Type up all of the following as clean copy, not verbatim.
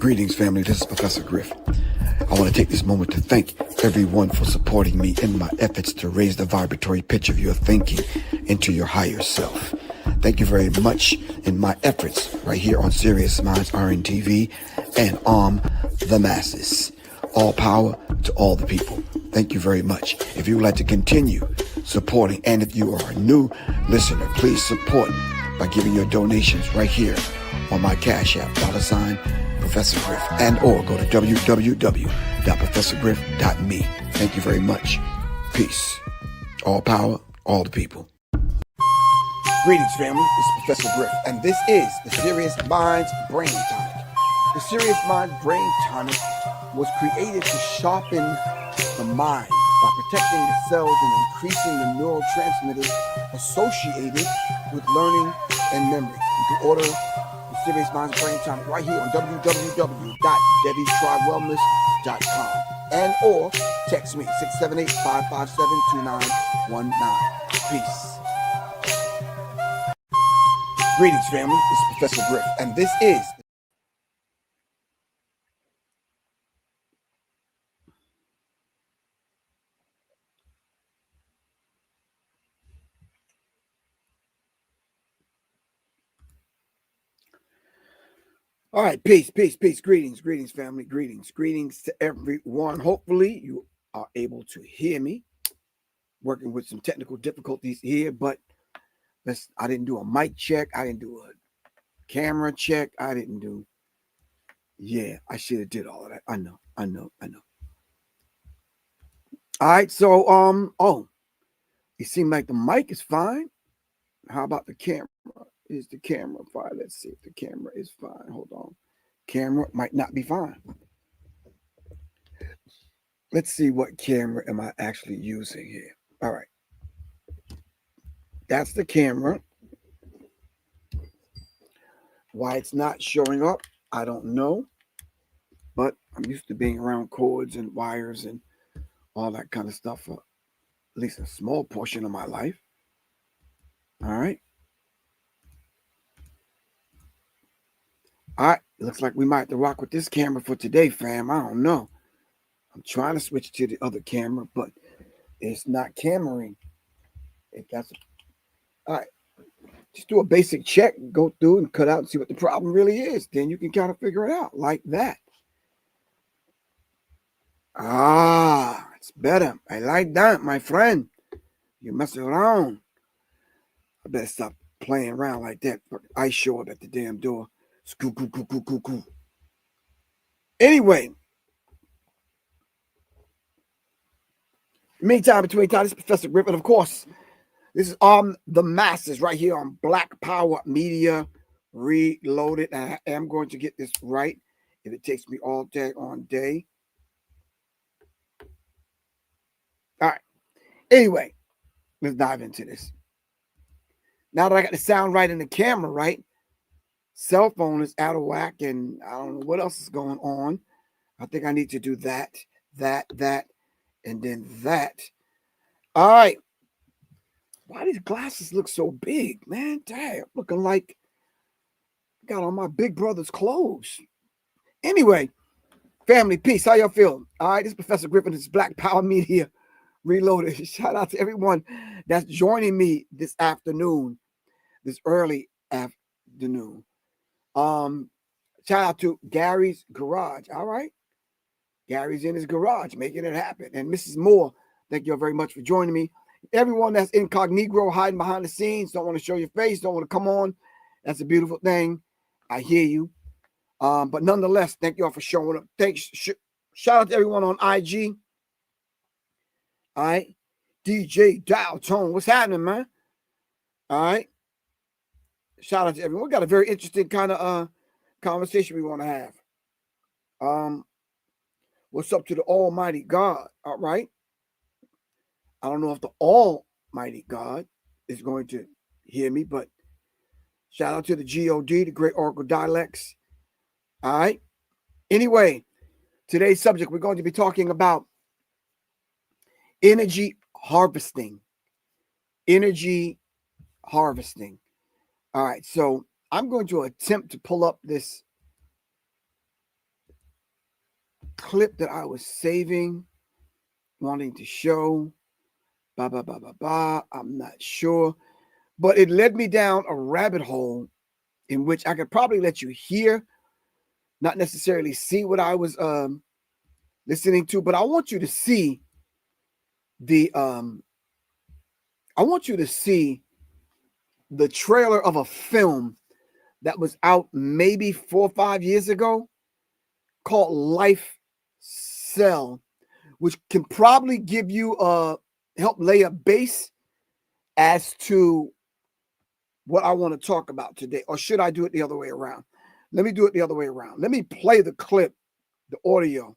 Greetings, family. This is Professor Griff. I want to take this moment to thank everyone for supporting me in my efforts to raise the vibratory pitch of your thinking into your higher self. Thank you very much in my efforts right here on Serious Minds RNTV and Arm the Masses. All power to all the people. Thank you very much. If you would like to continue supporting, and if you are a new listener, please support by giving your donations right here on my Cash App, $ Professor Griff, and or go to www.professorgriff.me. Thank you very much. Peace. All power, all the people. Greetings, family. This is Professor Griff, and this is the Serious Minds Brain Tonic. The Serious Minds Brain Tonic was created to sharpen the mind by protecting the cells and increasing the neurotransmitters associated with learning and memory. You can order the Serious Minds Brain Tonic right here on www.debbietrywellness.com and or text me 678-557-2919. Peace. Greetings, family. This is Professor Griff, and this is all right. Peace. Greetings, family. Greetings to everyone. Hopefully, you are able to hear me. Working with some technical difficulties here, but I didn't do a mic check. I didn't do a camera check. I didn't do. Yeah, I should have did all of that. I know. All right. So, it seemed like the mic is fine. How about the camera? Is the camera fine? Let's see if the camera is fine. Hold on. Camera might not be fine. Let's see what camera am I actually using here. All right. That's the camera. Why it's not showing up, I don't know. But I'm used to being around cords and wires and all that kind of stuff for at least a small portion of my life. All right. All right, looks like we might have to rock with this camera for today, fam. I don't know. I'm trying to switch to the other camera, but it's not cameraing. All right. Just do a basic check, go through and cut out and see what the problem really is. Then you can kind of figure it out like that. It's better. I like that, my friend. You mess around. I better stop playing around like that. I show up at the damn door. Cool. Anyway, meantime, between time, this is Professor Griffin. Of course, this is the Masses right here on Black Power Media Reloaded. And I am going to get this right if it takes me all day on day. All right. Anyway, let's dive into this. Now that I got the sound right in the camera, right? Cell phone is out of whack, and I don't know what else is going on. I think I need to do that, and then that. All right. Why these glasses look so big, man? Damn, looking like I got on my big brother's clothes. Anyway, family, peace. How y'all feel? All right, this is Professor Griffin. This is Black Power Media Reloaded. Shout out to everyone that's joining me this afternoon, this early afternoon. Shout out to Gary's Garage. All right. Gary's in his garage making it happen. And Mrs. Moore, thank you very much for joining me. Everyone that's incognito, hiding behind the scenes, don't want to show your face, don't want to come on. That's a beautiful thing. I hear you. But nonetheless, thank you all for showing up. Thanks. Shout out to everyone on IG. All right. DJ Dial Tone. What's happening, man? All right. Shout out to everyone. We got a very interesting kind of conversation we want to have. What's up to the Almighty God? All right. I don't know if the Almighty God is going to hear me, but shout out to the God, the Great Oracle Dialects. All right. Anyway, today's subject, we're going to be talking about energy harvesting. Energy harvesting. All right. So I'm going to attempt to pull up this clip that I was saving, wanting to show. I'm not sure. But it led me down a rabbit hole in which I could probably let you hear, not necessarily see what I was listening to, but I want you to see the trailer of a film that was out maybe 4 or 5 years ago called Life Cell, which can probably give you help lay a base as to what I want to talk about today. Or should I do it the other way around? Let me do it the other way around. Let me play the clip, the audio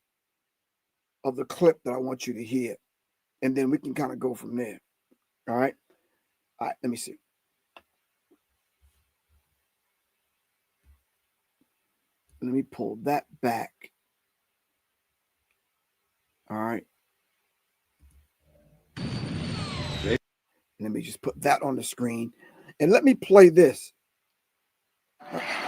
of the clip that I want you to hear, and then we can kind of go from there. All right. All right, let me see. Let me pull that back. All right. Let me just put that on the screen. And let me play this.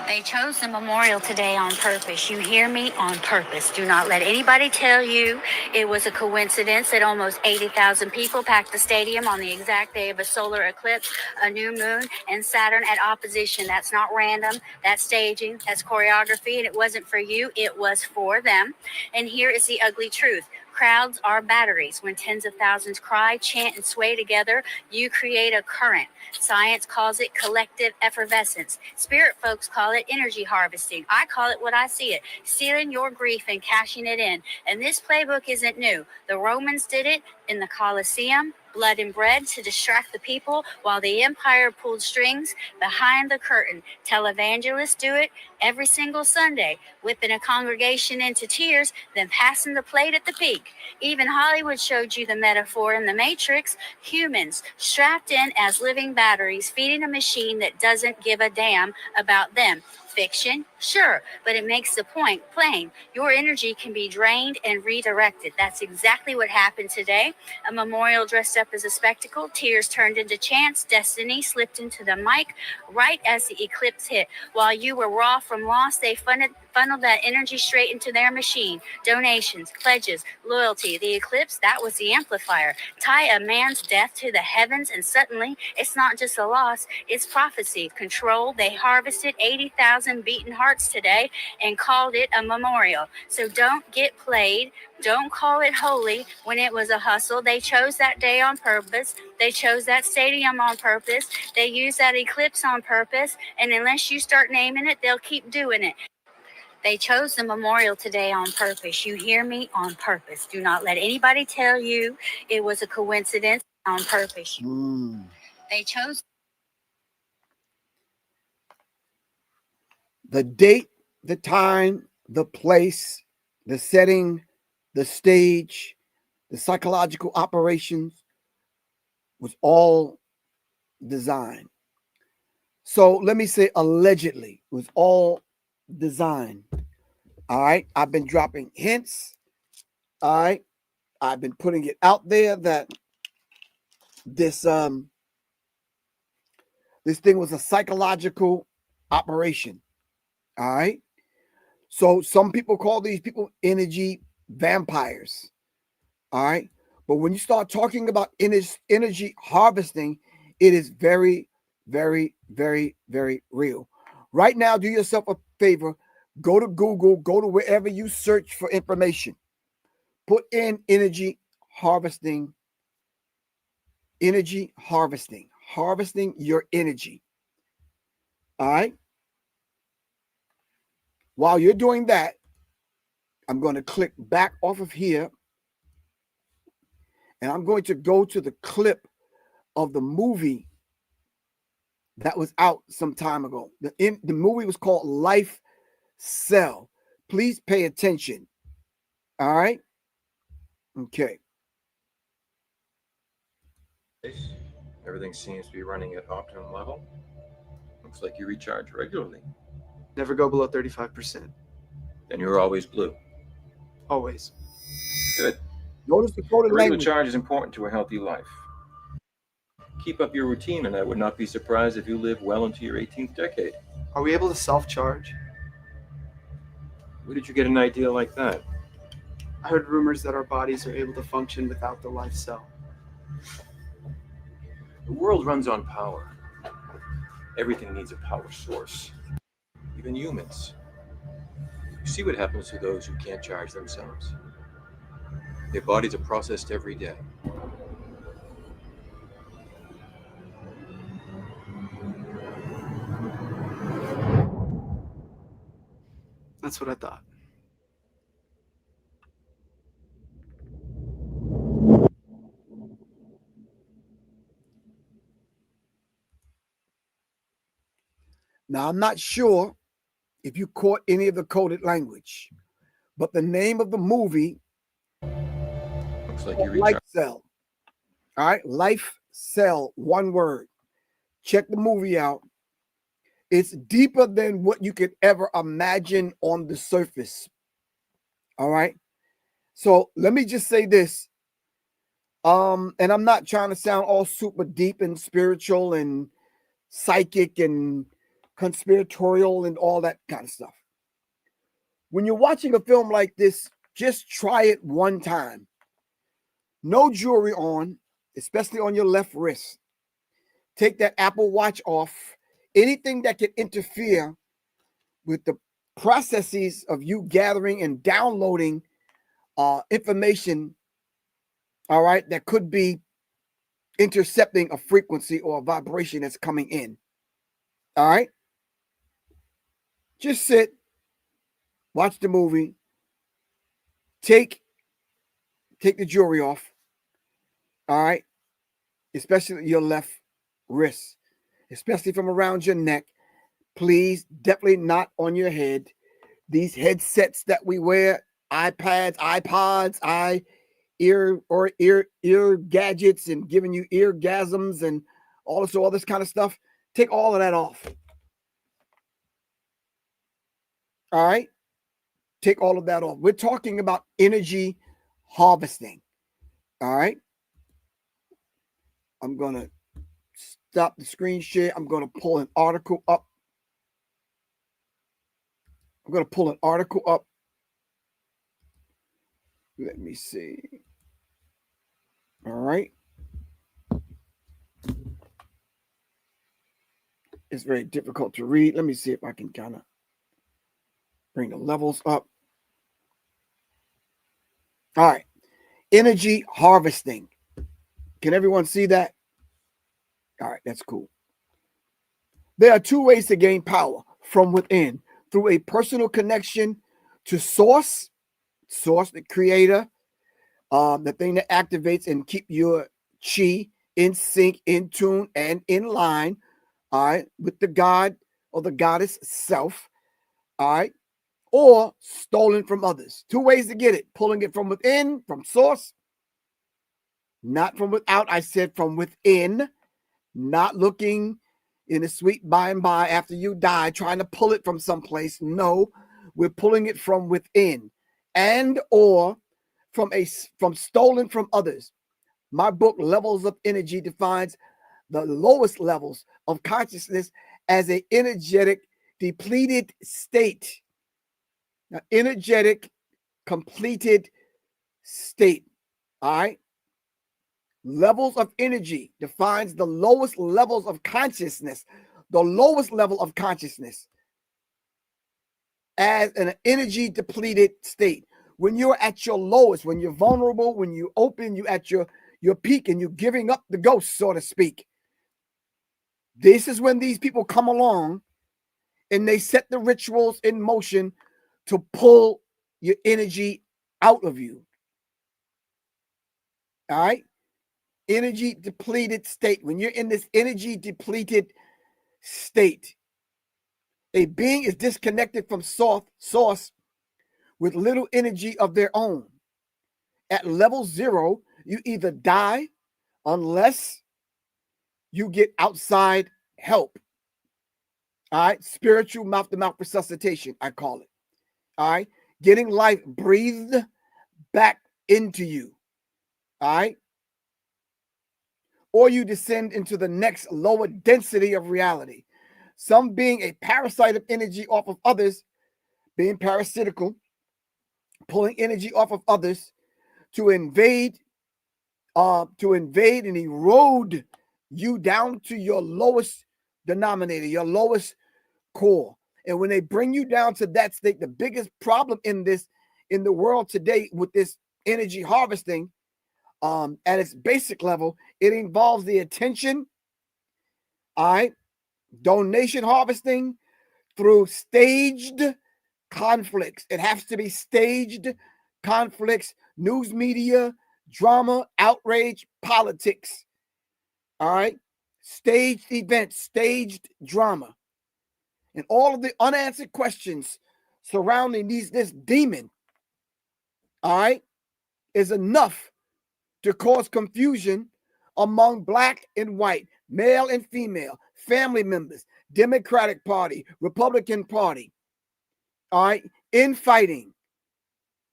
They chose the memorial today on purpose. You hear me? On purpose. Do not let anybody tell you it was a coincidence that almost 80,000 people packed the stadium on the exact day of a solar eclipse, a new moon, and Saturn at opposition. That's not random. That's staging. That's choreography. And it wasn't for you. It was for them. And here is the ugly truth. Crowds are batteries. When tens of thousands cry, chant, and sway together, you create a current. Science calls it collective effervescence. Spirit folks call it energy harvesting. I call it what I see it, stealing your grief and cashing it in. And this playbook isn't new. The Romans did it in the Colosseum, blood and bread to distract the people while the empire pulled strings behind the curtain. Televangelists do it every single Sunday, whipping a congregation into tears, then passing the plate at the peak. Even Hollywood showed you the metaphor in The Matrix. Humans strapped in as living batteries, feeding a machine that doesn't give a damn about them. Fiction, sure, but it makes the point plain. Your energy can be drained and redirected. That's exactly what happened today. A memorial dressed up as a spectacle, tears turned into chants, destiny slipped into the mic right as the eclipse hit. While you were raw from loss, they funneled that energy straight into their machine. Donations, pledges, loyalty. The eclipse, that was the amplifier. Tie a man's death to the heavens, and suddenly it's not just a loss, it's prophecy. Control. They harvested 80,000 beaten hearts today and called it a memorial. So don't get played. Don't call it holy when it was a hustle. They chose that day on purpose. They chose that stadium on purpose. They used that eclipse on purpose. And unless you start naming it, they'll keep doing it. They chose the memorial today on purpose. You hear me? On purpose. Do not let anybody tell you it was a coincidence. On purpose. They chose the date, the time, the place, the setting, the stage, the psychological operations was all designed. So let me say allegedly was all designed. All right. I've been dropping hints. All right. I've been putting it out there that this thing was a psychological operation. All right. So some people call these people energy vampires. All right. But when you start talking about energy harvesting, it is very, very, very, very real. Right now, do yourself a favor. Go to Google, go to wherever you search for information. Put in energy harvesting, harvesting your energy. All right. While you're doing that, I'm going to click back off of here. And I'm going to go to the clip of the movie that was out some time ago. The movie was called Life Cell. Please pay attention. All right. Okay. Everything seems to be running at optimum level. Looks like you recharge regularly. Never go below 35%. Then you're always blue. Always. Good. Notice the code of Regular language. charge is important to a healthy life. Keep up your routine, and I would not be surprised if you live well into your 18th decade. Are we able to self-charge? Where did you get an idea like that? I heard rumors that our bodies are able to function without the life cell. The world runs on power. Everything needs a power source, even humans. You see what happens to those who can't charge themselves. Their bodies are processed every day. That's what I thought. Now, I'm not sure if you caught any of the coded language, but the name of the movie, Looks like you Life recharged. Cell. All right, Life Cell, one word. Check the movie out. It's deeper than what you could ever imagine on the surface. All right. So let me just say this. And I'm not trying to sound all super deep and spiritual and psychic and conspiratorial and all that kind of stuff. When you're watching a film like this, just try it one time. No jewelry on, especially on your left wrist. Take that Apple Watch off. Anything that can interfere with the processes of you gathering and downloading information, all right, that could be intercepting a frequency or a vibration that's coming in. All right. Just sit, watch the movie, take the jewelry off. All right. Especially your left wrist, especially from around your neck. Please, definitely not on your head. These headsets that we wear, iPads, iPods, ear gadgets, and giving you eargasms and all this kind of stuff. Take all of that off. All right. Take all of that off. We're talking about energy harvesting. All right. I'm going to stop the screen share. I'm going to pull an article up. Let me see. All right. It's very difficult to read. Let me see if I can kind of bring the levels up. All right. Energy harvesting. Can everyone see that? All right, that's cool. There are two ways to gain power from within: through a personal connection to source, the creator, the thing that activates and keep your chi in sync, in tune, and in line, all right, with the God or the goddess self, all right, or stolen from others. Two ways to get it: pulling it from within, from source, not from without. I said from within, not looking in the sweet by and by after you die, trying to pull it from someplace. No, we're pulling it from within, and or from stolen from others. My book, Levels of Energy, defines the lowest levels of consciousness as an energetic, depleted state. Now, energetic, completed state. All right. Levels of energy defines the lowest levels of consciousness, the lowest level of consciousness as an energy depleted state. When you're at your lowest, when you're vulnerable, when you open, you at your peak and you're giving up the ghost, so to speak. This is when these people come along and they set the rituals in motion to pull your energy out of you. All right. Energy depleted state. When you're in this energy depleted state, a being is disconnected from source with little energy of their own. At level 0, you either die unless you get outside help. All right. Spiritual mouth-to-mouth resuscitation, I call it. All right. Getting life breathed back into you. All right. Or you descend into the next lower density of reality. Some being a parasite of energy off of others, being parasitical, pulling energy off of others to invade and erode you down to your lowest denominator, your lowest core. And when they bring you down to that state, the biggest problem in the world today with this energy harvesting, at its basic level, it involves the attention, all right, donation harvesting through staged conflicts. It has to be staged conflicts, news media, drama, outrage, politics. All right. Staged events, staged drama. And all of the unanswered questions surrounding this demon, all right, is enough to cause confusion among black and white, male and female, family members, Democratic Party, Republican Party, all right, infighting,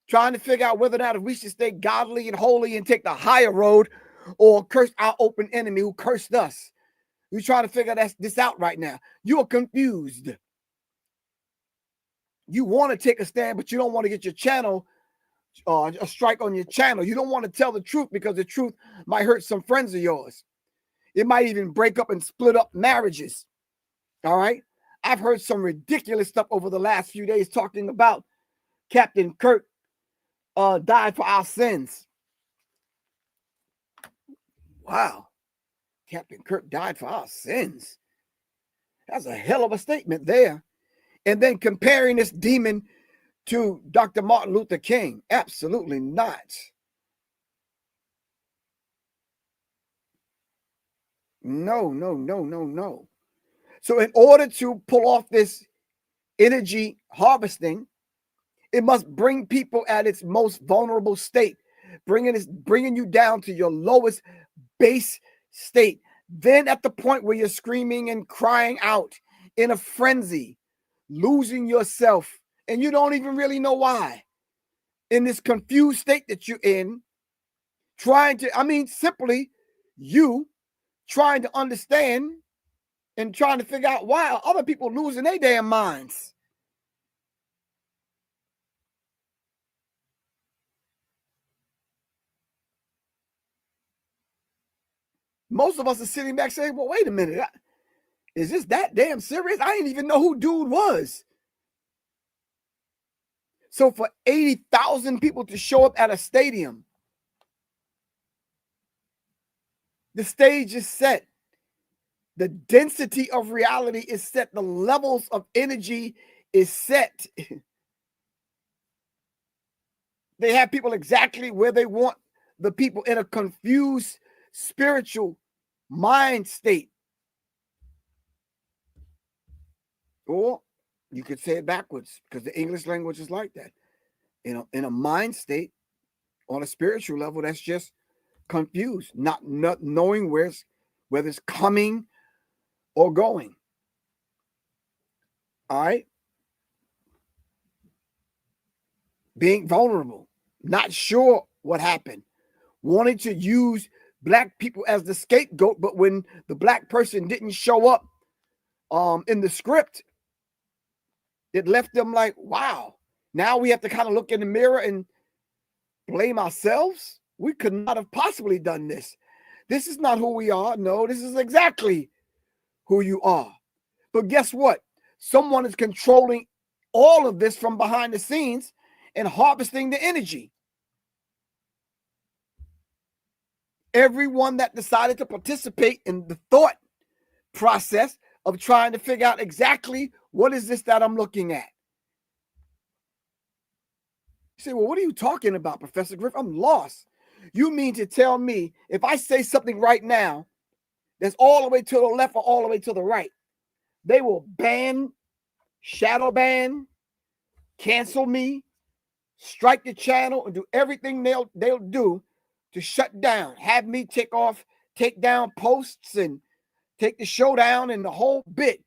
trying to figure out whether or not if we should stay godly and holy and take the higher road or curse our open enemy who cursed us. You're trying to figure this out right now. You are confused. You want to take a stand, but you don't want to get your channel, a strike on your channel. You don't want to tell the truth because the truth might hurt some friends of yours. It might even break up and split up marriages. All right. I've heard some ridiculous stuff over the last few days talking about Captain Kirk died for our sins. Wow. Captain Kirk died for our sins. That's a hell of a statement there. And then comparing this demon to Dr. Martin Luther King. Absolutely not. No, no, no, no, no. So in order to pull off this energy harvesting, it must bring people at its most vulnerable state, bringing you down to your lowest base state. Then at the point where you're screaming and crying out in a frenzy, losing yourself, and you don't even really know why. In this confused state that you're in, simply you trying to understand and trying to figure out why are other people losing their damn minds. Most of us are sitting back saying, well, wait a minute. Is this that damn serious? I didn't even know who dude was. So for 80,000 people to show up at a stadium, the stage is set. The density of reality is set. The levels of energy is set. They have people exactly where they want the people in a confused spiritual mind state. Or you could say it backwards because the English language is like that. In a mind state, on a spiritual level, that's just confused, not knowing whether it's coming or going. All right. Being vulnerable, not sure what happened, wanting to use black people as the scapegoat, but when the black person didn't show up in the script, it left them like, wow, now we have to kind of look in the mirror and blame ourselves. We could not have possibly done this. This is not who we are. No, this is exactly who you are. But guess what? Someone is controlling all of this from behind the scenes and harvesting the energy. Everyone that decided to participate in the thought process of trying to figure out exactly what is this that I'm looking at. You say, well, what are you talking about, Professor Griff? I'm lost. You mean to tell me if I say something right now that's all the way to the left or all the way to the right, they will ban, shadow ban, cancel me, strike the channel, and do everything they'll do to shut down, have me take down posts and take the show down and the whole bit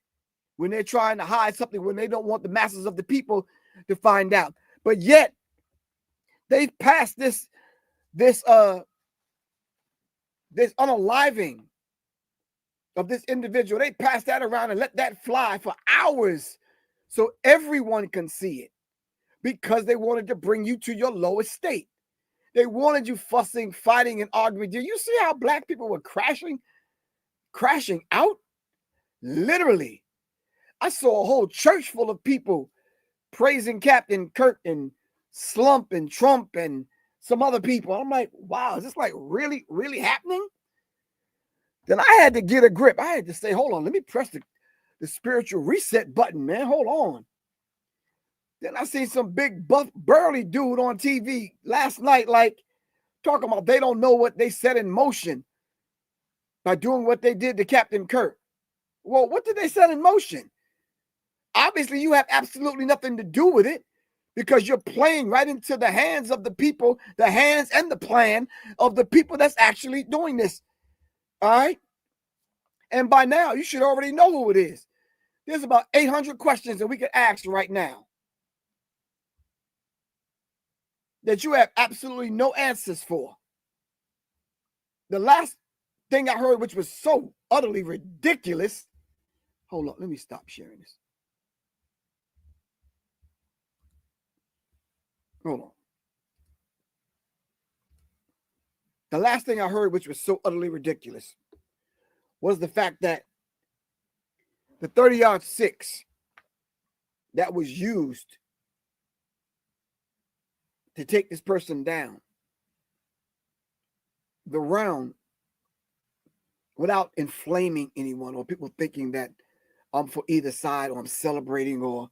when they're trying to hide something, when they don't want the masses of the people to find out. But yet they've passed this unaliving of this individual. They passed that around and let that fly for hours so everyone can see it. because they wanted to bring you to your lowest state. They wanted you fussing, fighting, and arguing. Do you see how black people were crashing out? Literally. I saw a whole church full of people praising Captain Kirk and Slump and Trump and some other people. I'm like, wow, is this like really, really happening? Then I had to get a grip. I had to say, hold on, let me press the spiritual reset button, man. Hold on. Then I seen some big buff burly dude on TV last night, like talking about they don't know what they set in motion by doing what they did to Captain Kirk. Well, what did they set in motion? Obviously, you have absolutely nothing to do with it because you're playing right into the hands of the people, the hands and the plan of the people that's actually doing this. All right? And by now, you should already know who it is. There's about 800 questions that we could ask right now that you have absolutely no answers for. The last thing I heard, which was so utterly ridiculous. Hold on, let me stop sharing this. Hold on. The last thing I heard, which was so utterly ridiculous, was the fact that the 30-yard six that was used to take this person down, the round, without inflaming anyone or people thinking that I'm for either side or I'm celebrating or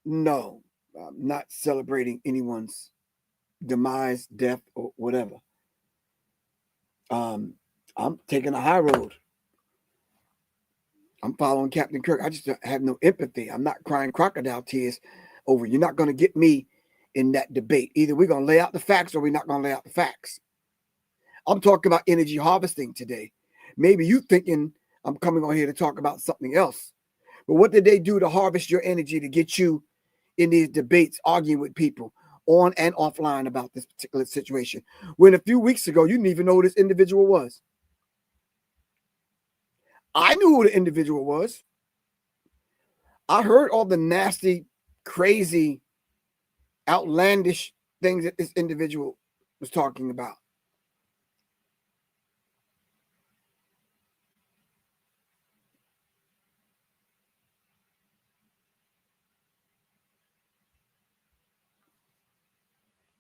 no, I'm not celebrating anyone's demise, death, or whatever. I'm taking a high road. I'm following Captain Kirk. I just have no empathy. I'm not crying crocodile tears over. You're not going to get me in that debate. Either we're going to lay out the facts or we're not going to lay out the facts. I'm talking about energy harvesting today. Maybe you thinking I'm coming on here to talk about something else. But what did they do to harvest your energy to get you in these debates, arguing with people on and offline about this particular situation? When a few weeks ago, you didn't even know who this individual was. I knew who the individual was. I heard all the nasty, crazy, outlandish things that this individual was talking about.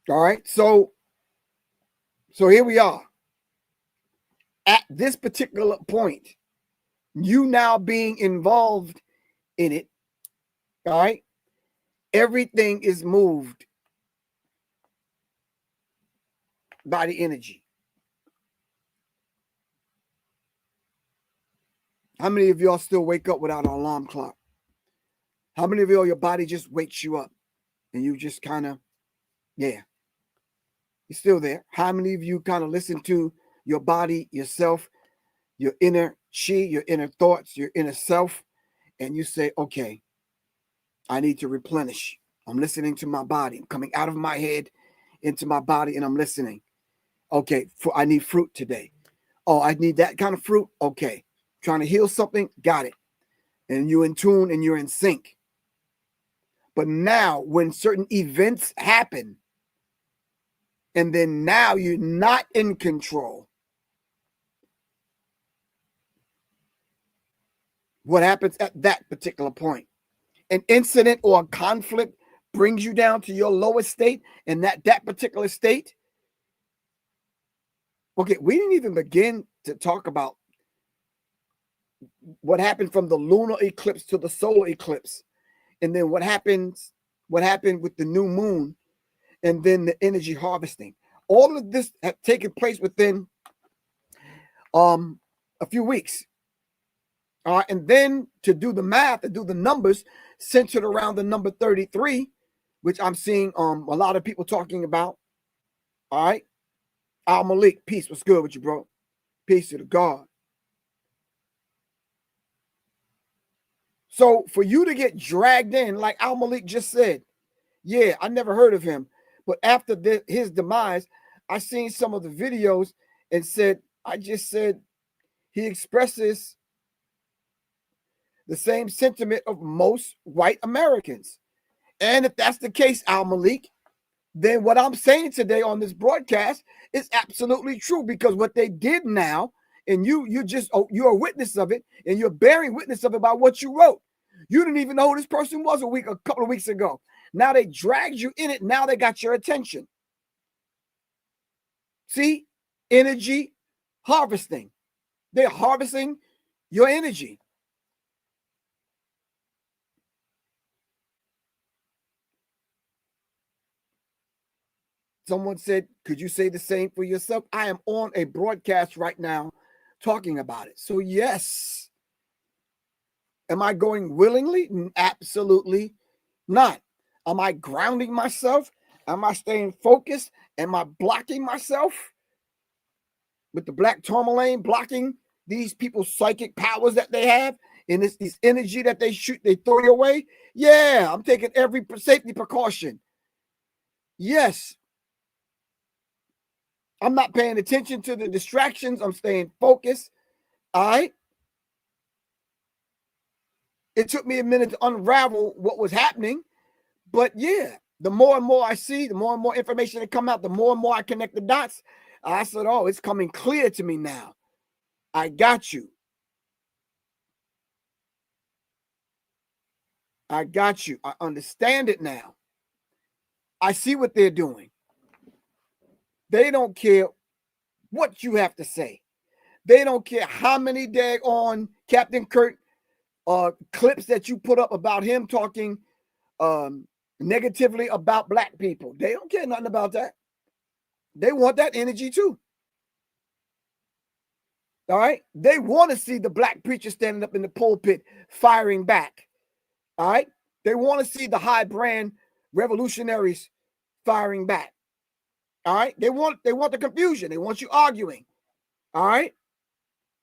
All right, so here we are. At this particular point, you now being involved in it, all right, everything is moved by the energy. How many of y'all still wake up without an alarm clock? How many of y'all, your body just wakes you up and you just kind of, yeah, you're still there? How many of you kind of listen to your body, yourself, your inner chi, your inner thoughts, your inner self, and you say, okay, I need to replenish. I'm listening to my body. I'm coming out of my head into my body and I'm listening. Okay, I need fruit today. Oh, I need that kind of fruit. Okay, trying to heal something. Got it. And you're in tune and you're in sync. But now when certain events happen, and then now you're not in control, what happens at that particular point? An incident or a conflict brings you down to your lowest state, and that particular state. Okay, we didn't even begin to talk about what happened from the lunar eclipse to the solar eclipse, and then what happened with the new moon, and then the energy harvesting. All of this had taken place within a few weeks. And then to do the math and do the numbers centered around the number 33, which I'm seeing a lot of people talking about. All right. Al Malik, peace. What's good with you, bro? Peace to the God. So for you to get dragged in, like Al Malik just said, yeah, I never heard of him. But after his demise, I seen some of the videos and I just said he expresses the same sentiment of most white Americans. And if that's the case, Al Malik, then what I'm saying today on this broadcast is absolutely true, because what they did now, and you're a witness of it, and you're bearing witness of it by what you wrote. You didn't even know who this person was a couple of weeks ago. Now they dragged you in it. Now they got your attention. See, energy harvesting. They're harvesting your energy. Someone said, could you say the same for yourself? I am on a broadcast right now talking about it. So yes. Am I going willingly? Absolutely not. Am I grounding myself? Am I staying focused? Am I blocking myself with the black tourmaline, blocking these people's psychic powers that they have, and this energy that they throw your way? Yeah, I'm taking every safety precaution. Yes. I'm not paying attention to the distractions. I'm staying focused. All right. It took me a minute to unravel what was happening. But yeah, the more and more I see, the more and more information that come out, the more and more I connect the dots. I said, oh, it's coming clear to me now. I got you. I got you. I understand it now. I see what they're doing. They don't care what you have to say. They don't care how many daggone Captain Kirk clips that you put up about him talking negatively about black people. They don't care nothing about that. They want that energy too. All right. They want to see the black preacher standing up in the pulpit firing back. All right. They want to see the high brand revolutionaries firing back. All right. They want the confusion. They want you arguing. All right.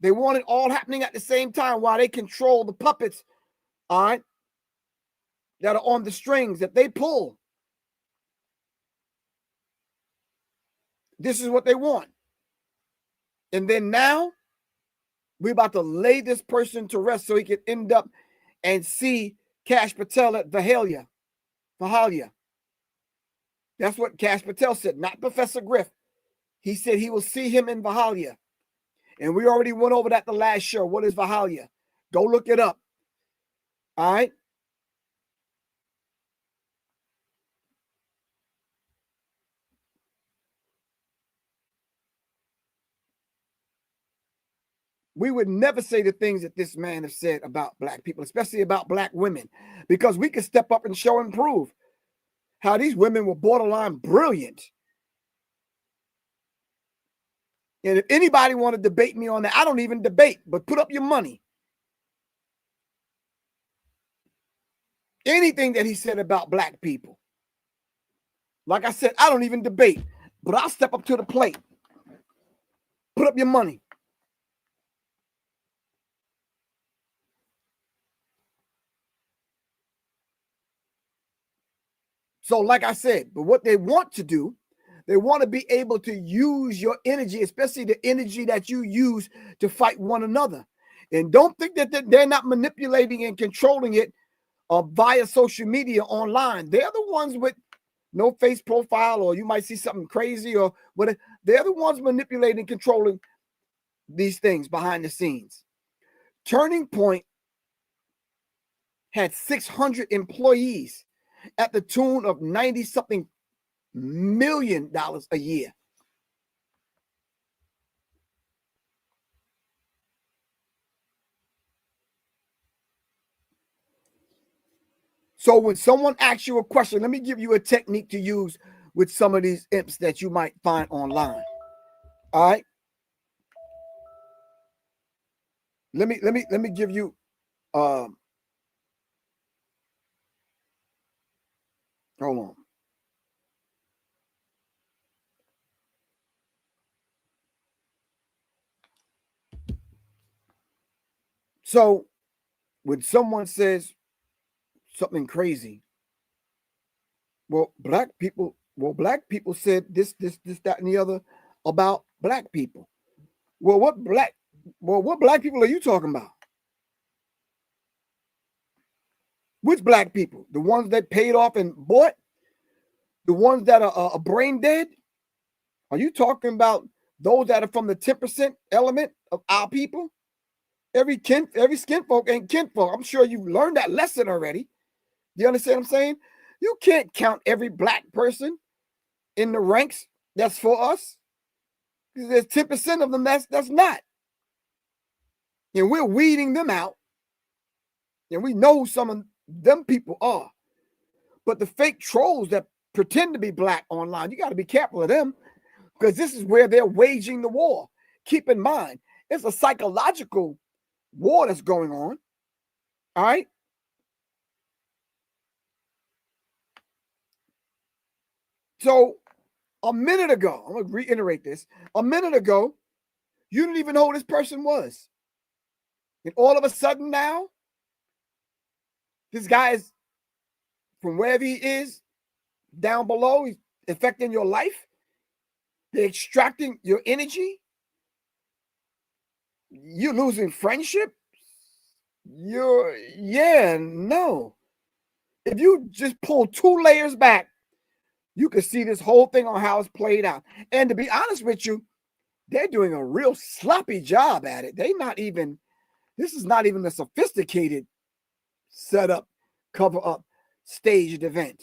They want it all happening at the same time while they control the puppets. All right. That are on the strings that they pull. This is what they want. And then now we're about to lay this person to rest so he can end up and see Cash Patel at Valhalla. That's what Cash Patel said, not Professor Griff. He said he will see him in Valhalla. And we already went over that the last show. What is Valhalla? Go look it up. All right. We would never say the things that this man has said about black people, especially about black women, because we could step up and show and prove how these women were borderline brilliant. And if anybody want to debate me on that, I don't even debate, but put up your money. Anything that he said about black people. Like I said, I don't even debate, but I'll step up to the plate. Put up your money. So like I said, but what they want to do, they want to be able to use your energy, especially the energy that you use to fight one another. And don't think that they're not manipulating and controlling it via social media online. They're the ones with no face profile, or you might see something crazy or whatever. They're the ones manipulating and controlling these things behind the scenes. Turning Point had 600 employees at the tune of $90-something million a year. So when someone asks you a question, let me give you a technique to use with some of these imps that you might find online. All right. Let me give you hold on. So when someone says something crazy, black people said this, that, and the other about black people. What black people are you talking about? Which black people? The ones that paid off and bought? The ones that are brain dead? Are you talking about those that are from the 10% element of our people? Every skin folk ain't kinfolk. I'm sure you've learned that lesson already. You understand what I'm saying? You can't count every black person in the ranks that's for us. There's 10% of them that's not. And we're weeding them out. And we know who some of them people are. But the fake trolls that pretend to be black online, you got to be careful of them, because this is where they're waging the war. Keep in mind, it's a psychological war that's going on. All right? So a minute ago, I'm going to reiterate this. A minute ago, you didn't even know who this person was. And all of a sudden now, this guy is from wherever he is down below, he's affecting your life. They're extracting your energy. You're losing friendship. No. If you just pull 2 layers back, you can see this whole thing on how it's played out. And to be honest with you, they're doing a real sloppy job at it. This is not even a sophisticated setup, cover up, staged event.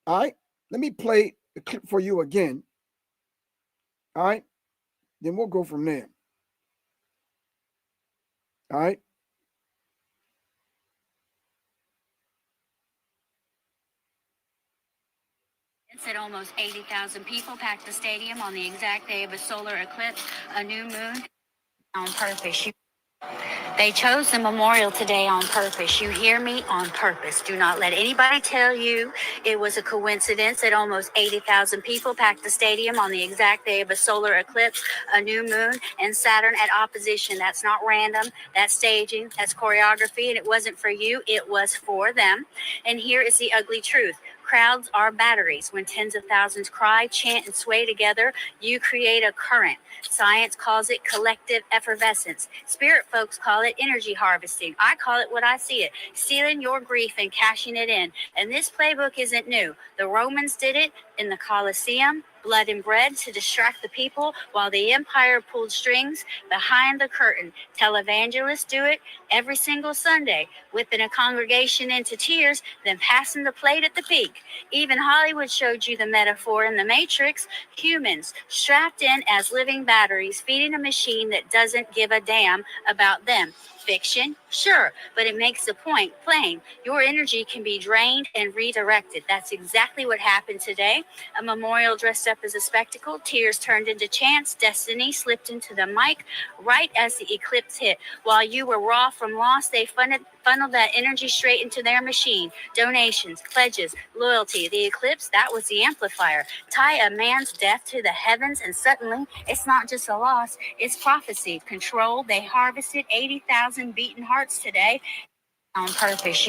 All right, let me play the clip for you again. All right, then we'll go from there. All right. Said almost 80,000 people packed the stadium on the exact day of a solar eclipse, a new moon, on purpose. They chose the memorial today on purpose. You hear me? On purpose. Do not let anybody tell you it was a coincidence that almost 80,000 people packed the stadium on the exact day of a solar eclipse, a new moon, and Saturn at opposition. That's not random. That's staging. That's choreography. And it wasn't for you. It was for them. And here is the ugly truth. Crowds are batteries. When tens of thousands cry, chant, and sway together, you create a current. Science calls it collective effervescence. Spirit folks call it energy harvesting. I call it what I see it, stealing your grief and cashing it in. And this playbook isn't new. The Romans did it in the Colosseum, blood and bread to distract the people while the empire pulled strings behind the curtain. Televangelists do it every single Sunday, whipping a congregation into tears, then passing the plate at the peak. Even Hollywood showed you the metaphor in The Matrix. Humans strapped in as living batteries, feeding a machine that doesn't give a damn about them. Fiction? Sure, but it makes the point plain. Your energy can be drained and redirected. That's exactly what happened today. A memorial dressed up as a spectacle, tears turned into chants, destiny slipped into the mic right as the eclipse hit. While you were raw from loss, they funneled that energy straight into their machine. Donations, pledges, loyalty. The eclipse, that was the amplifier. Tie a man's death to the heavens, and suddenly it's not just a loss, it's prophecy. Control. They harvested 80,000 beaten hearts today on purpose.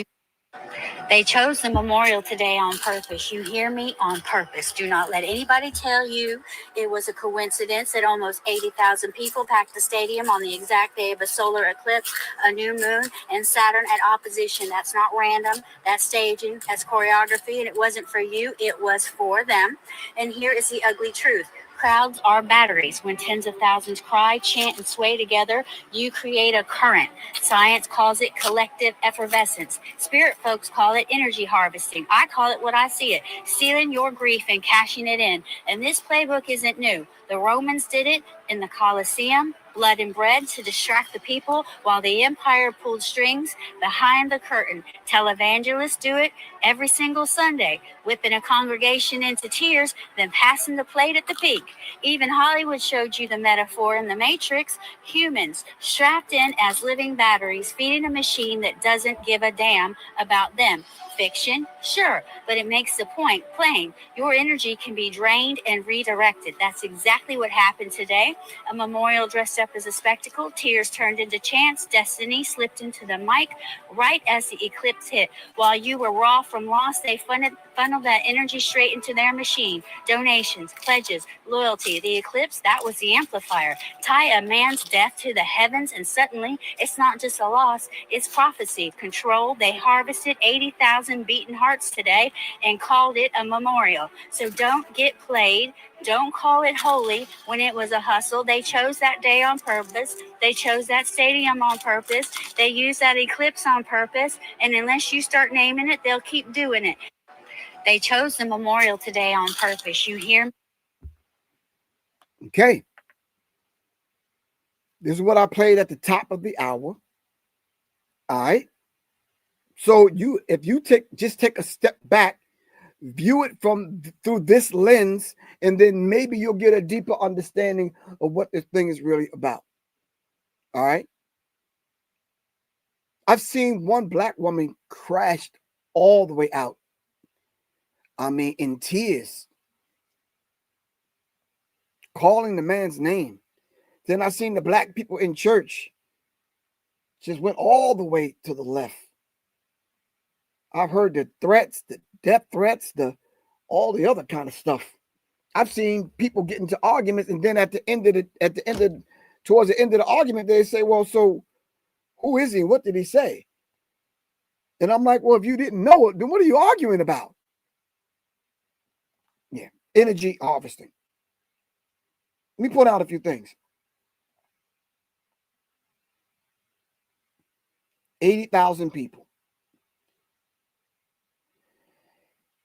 They chose the memorial today on purpose. You hear me? On purpose. Do not let anybody tell you it was a coincidence that almost 80,000 people packed the stadium on the exact day of a solar eclipse, a new moon, and Saturn at opposition. That's not random. That's staging. That's choreography. And it wasn't for you. It was for them. And here is the ugly truth. Crowds are batteries. When tens of thousands cry, chant, and sway together, you create a current. Science calls it collective effervescence. Spirit folks call it energy harvesting. I call it what I see it, stealing your grief and cashing it in. And this playbook isn't new. The Romans did it in the Colosseum, blood and bread to distract the people while the empire pulled strings behind the curtain. Televangelists do it every single Sunday, whipping a congregation into tears, then passing the plate at the peak. Even Hollywood showed you the metaphor in The Matrix. Humans strapped in as living batteries, feeding a machine that doesn't give a damn about them. Fiction? Sure, but it makes the point plain. Your energy can be drained and redirected. That's exactly what happened today. A memorial dressed up as a spectacle, tears turned into chants, destiny slipped into the mic right as the eclipse hit. While you were raw from loss, they Funnel that energy straight into their machine. Donations, pledges, loyalty. The eclipse, that was the amplifier. Tie a man's death to the heavens, and suddenly it's not just a loss, it's prophecy. Control. They harvested 80,000 beaten hearts today and called it a memorial. So don't get played. Don't call it holy when it was a hustle. They chose that day on purpose. They chose that stadium on purpose. They used that eclipse on purpose. And unless you start naming it, they'll keep doing it. They chose the memorial today on purpose. You hear me? Okay. This is what I played at the top of the hour. All right. So if you take a step back, view it through this lens, and then maybe you'll get a deeper understanding of what this thing is really about. All right. I've seen one black woman crashed all the way out. I mean, in tears, calling the man's name. Then I seen the black people in church just went all the way to the left. I've heard the threats, the death threats, all the other kind of stuff. I've seen people get into arguments, and then towards the end of the argument, they say, "Well, so who is he? What did he say?" And I'm like, "Well, if you didn't know it, then what are you arguing about?" Yeah, energy harvesting. Let me point out a few things. 80,000 people.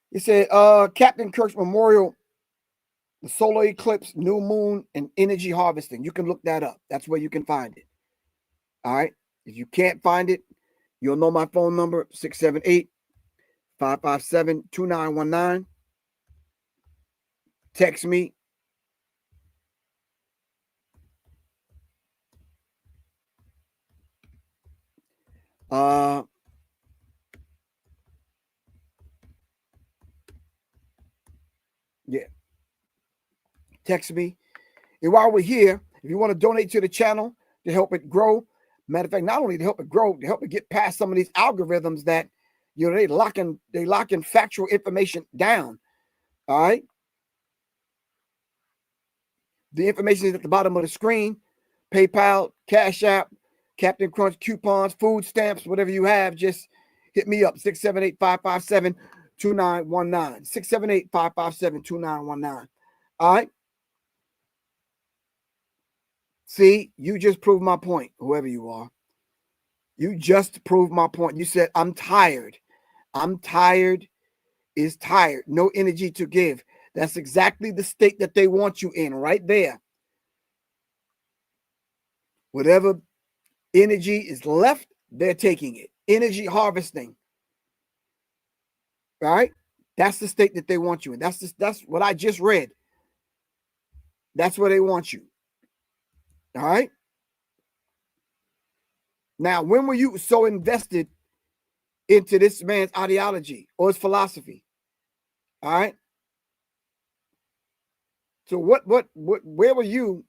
He said, Captain Kirk's Memorial, the solar eclipse, new moon, and energy harvesting. You can look that up. That's where you can find it. All right. If you can't find it, you'll know my phone number, 678-557-2919. Text me. Yeah. Text me. And while we're here, if you want to donate to the channel to help it grow, matter of fact, not only to help it grow, to help it get past some of these algorithms that, they locking factual information down. All right. The information is at the bottom of the screen. PayPal, Cash App, Captain Crunch, coupons, food stamps, whatever you have, just hit me up, 678-557-2919. 678-557-2919. All right. See, you just proved my point, whoever you are. You just proved my point. You said, I'm tired. I'm tired is tired. No energy to give. That's exactly the state that they want you in right there. Whatever energy is left, they're taking it. Energy harvesting. Right? That's the state that they want you in. That's what I just read. That's where they want you. All right. Now, when were you so invested into this man's ideology or his philosophy? All right. So where were you,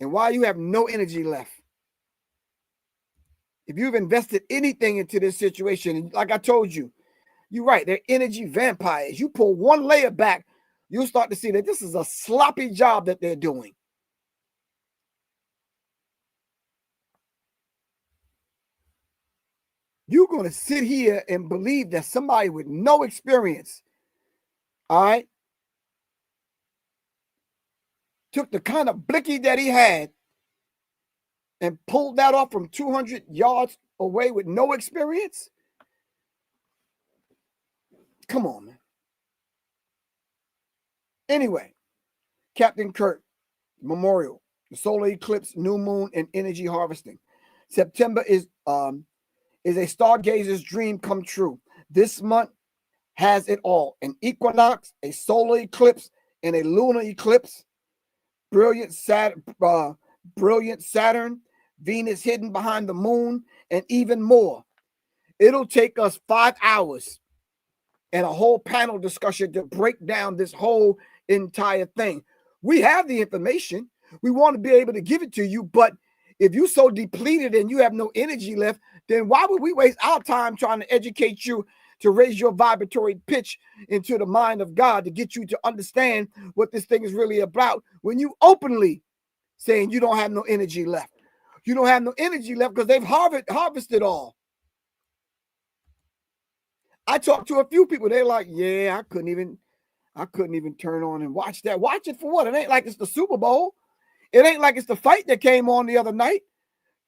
and why you have no energy left? If you've invested anything into this situation, like I told you, you're right, they're energy vampires. You pull one layer back, you'll start to see that this is a sloppy job that they're doing. You're going to sit here and believe that somebody with no experience, all right, took the kind of blicky that he had and pulled that off from 200 yards away with no experience? Come on, man. Anyway, Captain Kirk Memorial, the solar eclipse, new moon, and energy harvesting. September is a stargazer's dream come true. This month has it all: an equinox, a solar eclipse, and a lunar eclipse. Brilliant Saturn, Venus hidden behind the moon, and even more. It'll take us 5 hours and a whole panel discussion to break down this whole entire thing. We have the information. We want to be able to give it to you, but if you're so depleted and you have no energy left, then why would we waste our time trying to educate you to raise your vibratory pitch into the mind of God to get you to understand what this thing is really about. When you openly saying you don't have no energy left, you don't have no energy left because they've harvested all. I talked to a few people. They're like, yeah, I couldn't even turn on and watch that. Watch it for what? It ain't like it's the Super Bowl. It ain't like it's the fight that came on the other night.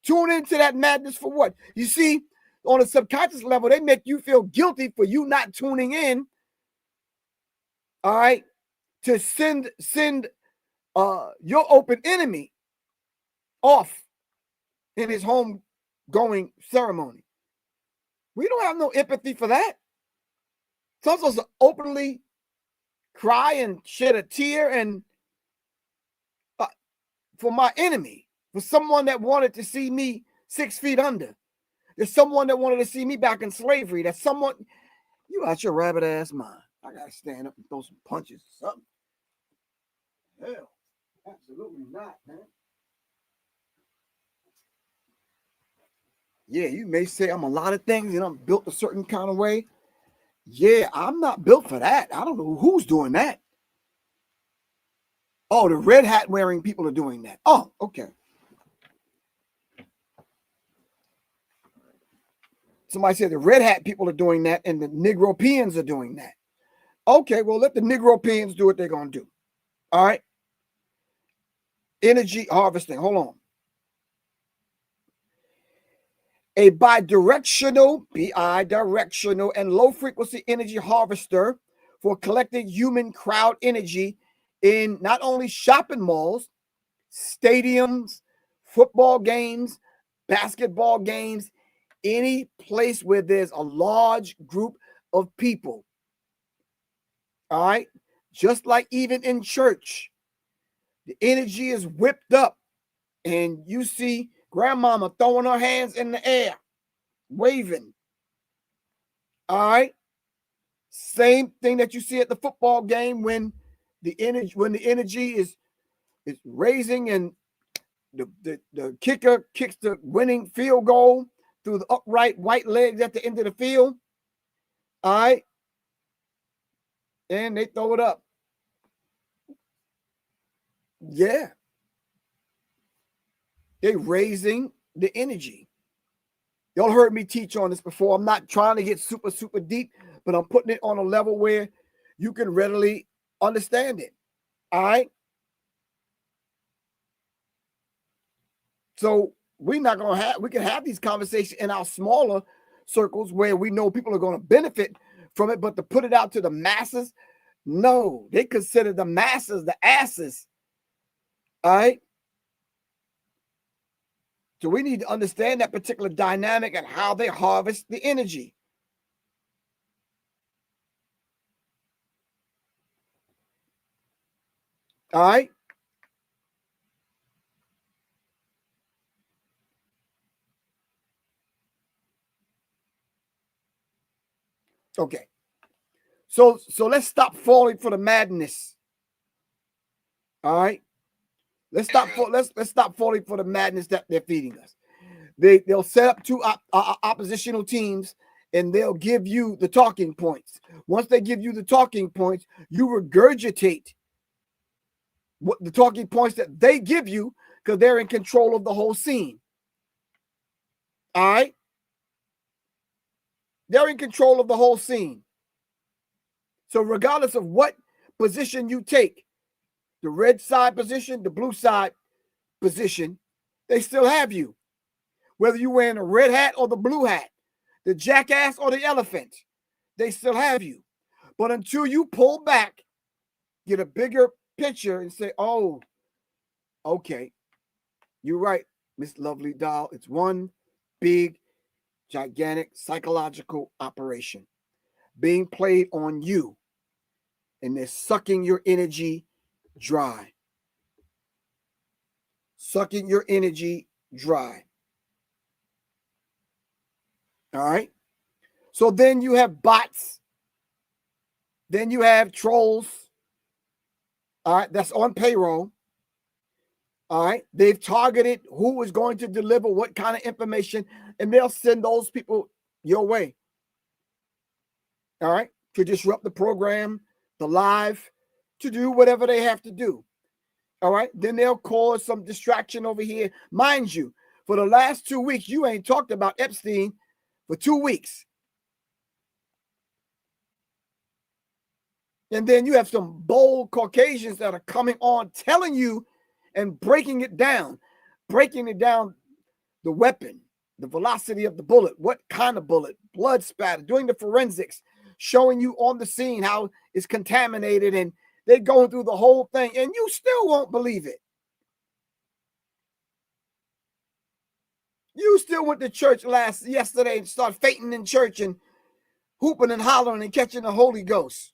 Tune into that madness for what? You see, on a subconscious level, they make you feel guilty for you not tuning in. All right, to send your open enemy off in his home going ceremony. We don't have no empathy for that. So I'm supposed to openly cry and shed a tear and for my enemy, for someone that wanted to see me 6 feet under. There's someone that wanted to see me back in slavery. That's someone, you out your rabbit ass mind. I gotta stand up and throw some punches or something. Hell, absolutely not, man. Yeah, you may say I'm a lot of things and I'm built a certain kind of way. Yeah, I'm not built for that. I don't know who's doing that. Oh, the red hat wearing people are doing that. Oh, okay. Somebody said the red hat people are doing that and the Negropeans are doing that. Okay, well, let the Negropeans do what they're going to do. All right. Energy harvesting. Hold on. A bidirectional and low frequency energy harvester for collecting human crowd energy in not only shopping malls, stadiums, football games, basketball games, any place where there's a large group of people. All right. Just like even in church, the energy is whipped up and you see grandmama throwing her hands in the air, waving. All right. Same thing that you see at the football game when the energy is raising and the kicker kicks the winning field goal through the upright white legs at the end of the field. All right. And they throw it up. Yeah. They're raising the energy. Y'all heard me teach on this before. I'm not trying to get super, super deep, but I'm putting it on a level where you can readily understand it. All right. So we can have these conversations in our smaller circles where we know people are going to benefit from it, but to put it out to the masses, no, they consider the masses the asses. All right. So we need to understand that particular dynamic and how they harvest the energy. All right. Okay. So let's stop falling for the madness. All right. Let's stop falling for the madness that they're feeding us. They'll set up two oppositional teams and they'll give you the talking points. Once they give you the talking points, you regurgitate what the talking points that they give you because they're in control of the whole scene. All right. They're in control of the whole scene. So regardless of what position you take, the red side position, the blue side position, they still have you. Whether you're wearing a red hat or the blue hat, the jackass or the elephant, they still have you. But until you pull back, get a bigger picture and say, oh, okay, you're right, Miss Lovely Doll. It's one big, gigantic psychological operation being played on you. And they're sucking your energy dry. Sucking your energy dry. All right. So then you have bots. Then you have trolls. All right. That's on payroll. All right. They've targeted who is going to deliver what kind of information, and they'll send those people your way. all right, to disrupt the program, the live, to do whatever they have to do. All right, then they'll cause some distraction over here. Mind you, for the last 2 weeks, you ain't talked about Epstein for 2 weeks. And then you have some bold Caucasians that are coming on telling you and breaking it down, the weapon, the velocity of the bullet, what kind of bullet, blood spatter, doing the forensics, showing you on the scene how it's contaminated, and they're going through the whole thing, and you still won't believe it. You still went to church yesterday and started fainting in church and hooping and hollering and catching the Holy Ghost.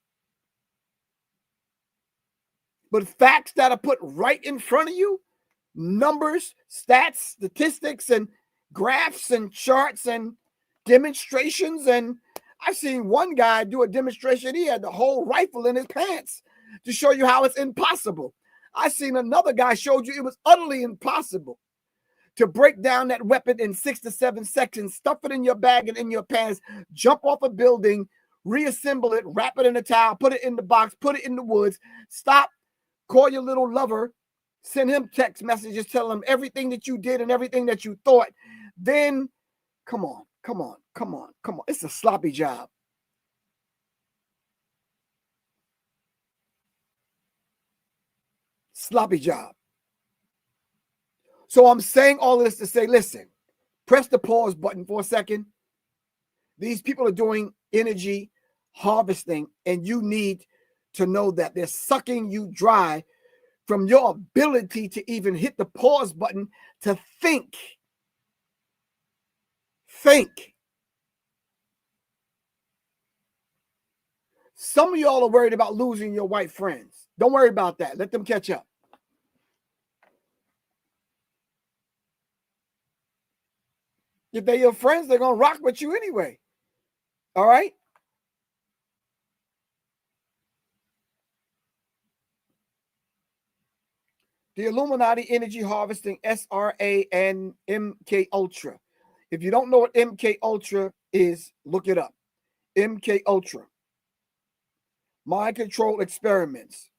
But facts that are put right in front of you, numbers, stats, statistics, and graphs and charts and demonstrations. And I've seen one guy do a demonstration. He had the whole rifle in his pants to show you how it's impossible. I seen another guy showed you it was utterly impossible to break down that weapon in 6 to 7 seconds, stuff it in your bag and in your pants, jump off a building, reassemble it, wrap it in a towel, put it in the box, put it in the woods, stop, call your little lover, send him text messages, tell him everything that you did and everything that you thought. Then, come on. It's a sloppy job. Sloppy job. So I'm saying all of this to say, listen, press the pause button for a second. These people are doing energy harvesting, and you need to know that they're sucking you dry from your ability to even hit the pause button to think. Some of y'all are worried about losing your white friends. Don't worry about that. Let them catch up. If they're your friends, they're going to rock with you anyway. All right? The Illuminati Energy Harvesting, SRA and MK Ultra. If you don't know what MK Ultra is, look it up. MK Ultra. Mind control experiments.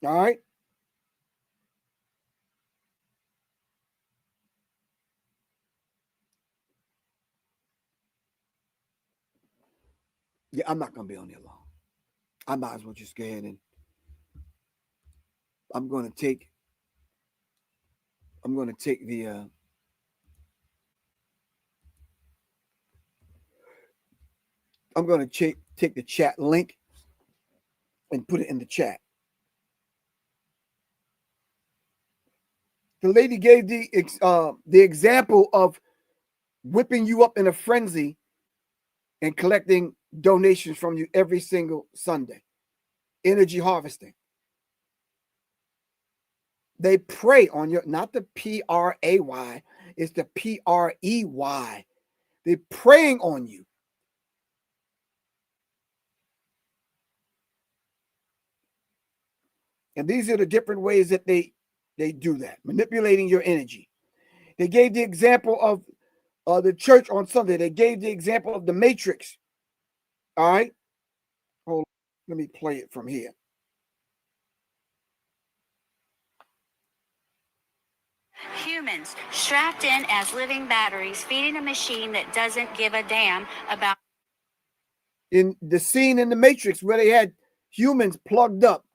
All right? Yeah, I'm not going to be on there long. I might as well just go ahead and I'm going to take the I'm going to take the chat link and put it in the chat. The lady gave the example of whipping you up in a frenzy and collecting donations from you every single Sunday. Energy harvesting. They prey on your, not the P-R-A-Y, it's the P-R-E-Y. They're preying on you. And these are the different ways that they do that, manipulating your energy. They gave the example of the church on Sunday. They gave the example of the Matrix. All right? Hold on. Let me play it from here. Humans strapped in as living batteries, feeding a machine that doesn't give a damn about. In the scene in the Matrix where they had humans plugged up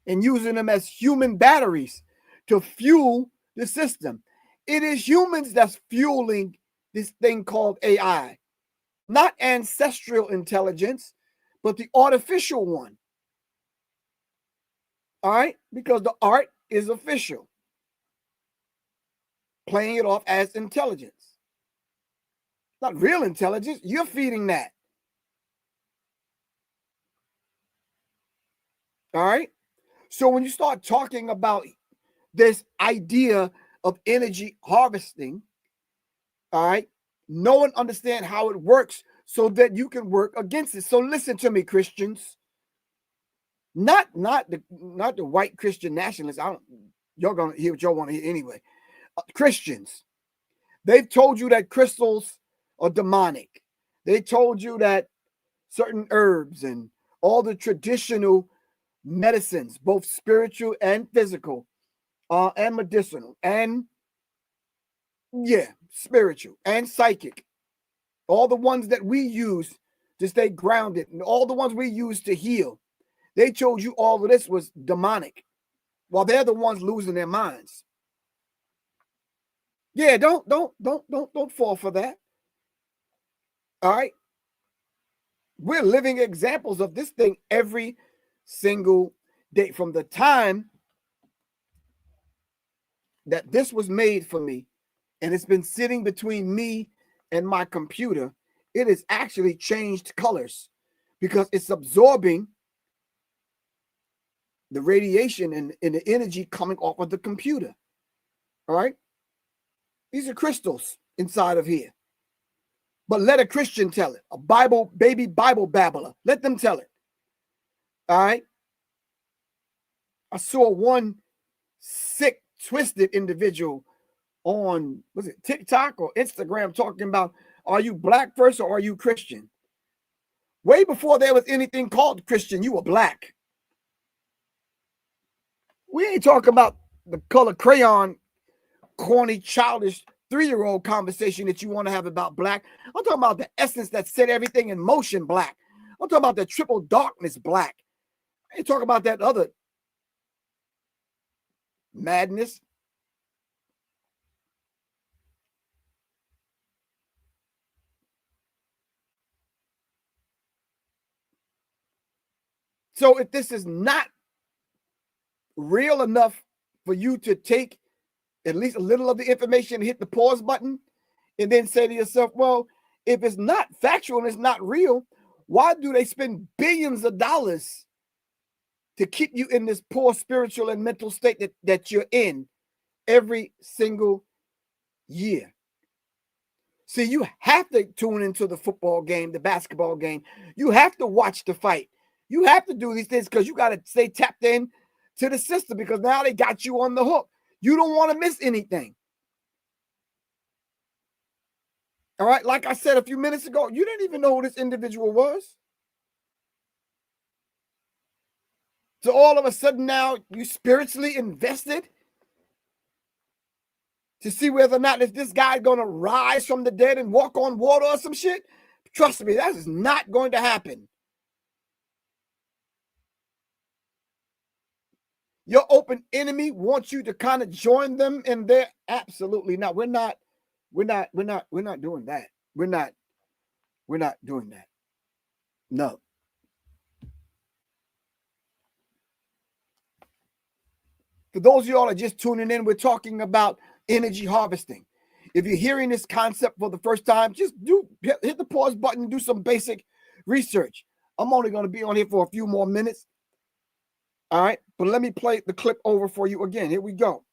and using them as human batteries to fuel the system. It is humans that's fueling this thing called AI. Not ancestral intelligence, but the artificial one. All right? Because the art is official. Playing it off as intelligence. Not real intelligence. You're feeding that. All right? So when you start talking about this idea of energy harvesting, all right, no one understands how it works so that you can work against it. So listen to me, Christians. Not the white Christian nationalists. You're gonna hear what y'all want to hear anyway. Christians, they've told you that crystals are demonic. They told you that certain herbs and all the traditional medicines, both spiritual and physical, and medicinal, and spiritual and psychic, all the ones that we use to stay grounded, and all the ones we use to heal, they told you all of this was demonic, while they're the ones losing their minds. Yeah, don't fall for that. All right. We're living examples of this thing every single day. From the time that this was made for me, and it's been sitting between me and my computer, it has actually changed colors because it's absorbing the radiation and the energy coming off of the computer. All right. These are crystals inside of here. But let a Christian tell it, a Bible babbler. Let them tell it. All right. I saw one sick, twisted individual on, was it TikTok or Instagram, talking about, are you black first or are you Christian? Way before there was anything called Christian, you were black. We ain't talking about the color crayon, corny, childish 3-year-old conversation that you want to have about black. I'm talking about the essence that set everything in motion, black. I'm talking about the triple darkness, black. I ain't talking about that other madness. So if this is not real enough for you to take at least a little of the information, hit the pause button, and then say to yourself, well, if it's not factual and it's not real, why do they spend billions of dollars to keep you in this poor spiritual and mental state that you're in every single year? See, you have to tune into the football game, the basketball game. You have to watch the fight. You have to do these things because you got to stay tapped in to the system, because now they got you on the hook. You don't want to miss anything. All right. Like I said a few minutes ago, you didn't even know who this individual was. So all of a sudden now you spiritually invested to see whether or not if this guy's going to rise from the dead and walk on water or some shit. Trust me, that is not going to happen. Your open enemy wants you to kind of join them in there. Absolutely not. We're not doing that. We're not doing that. No. For those of y'all that are just tuning in, we're talking about energy harvesting. If you're hearing this concept for the first time, just hit the pause button, do some basic research. I'm only going to be on here for a few more minutes. All right, but let me play the clip over for you again. Here we go.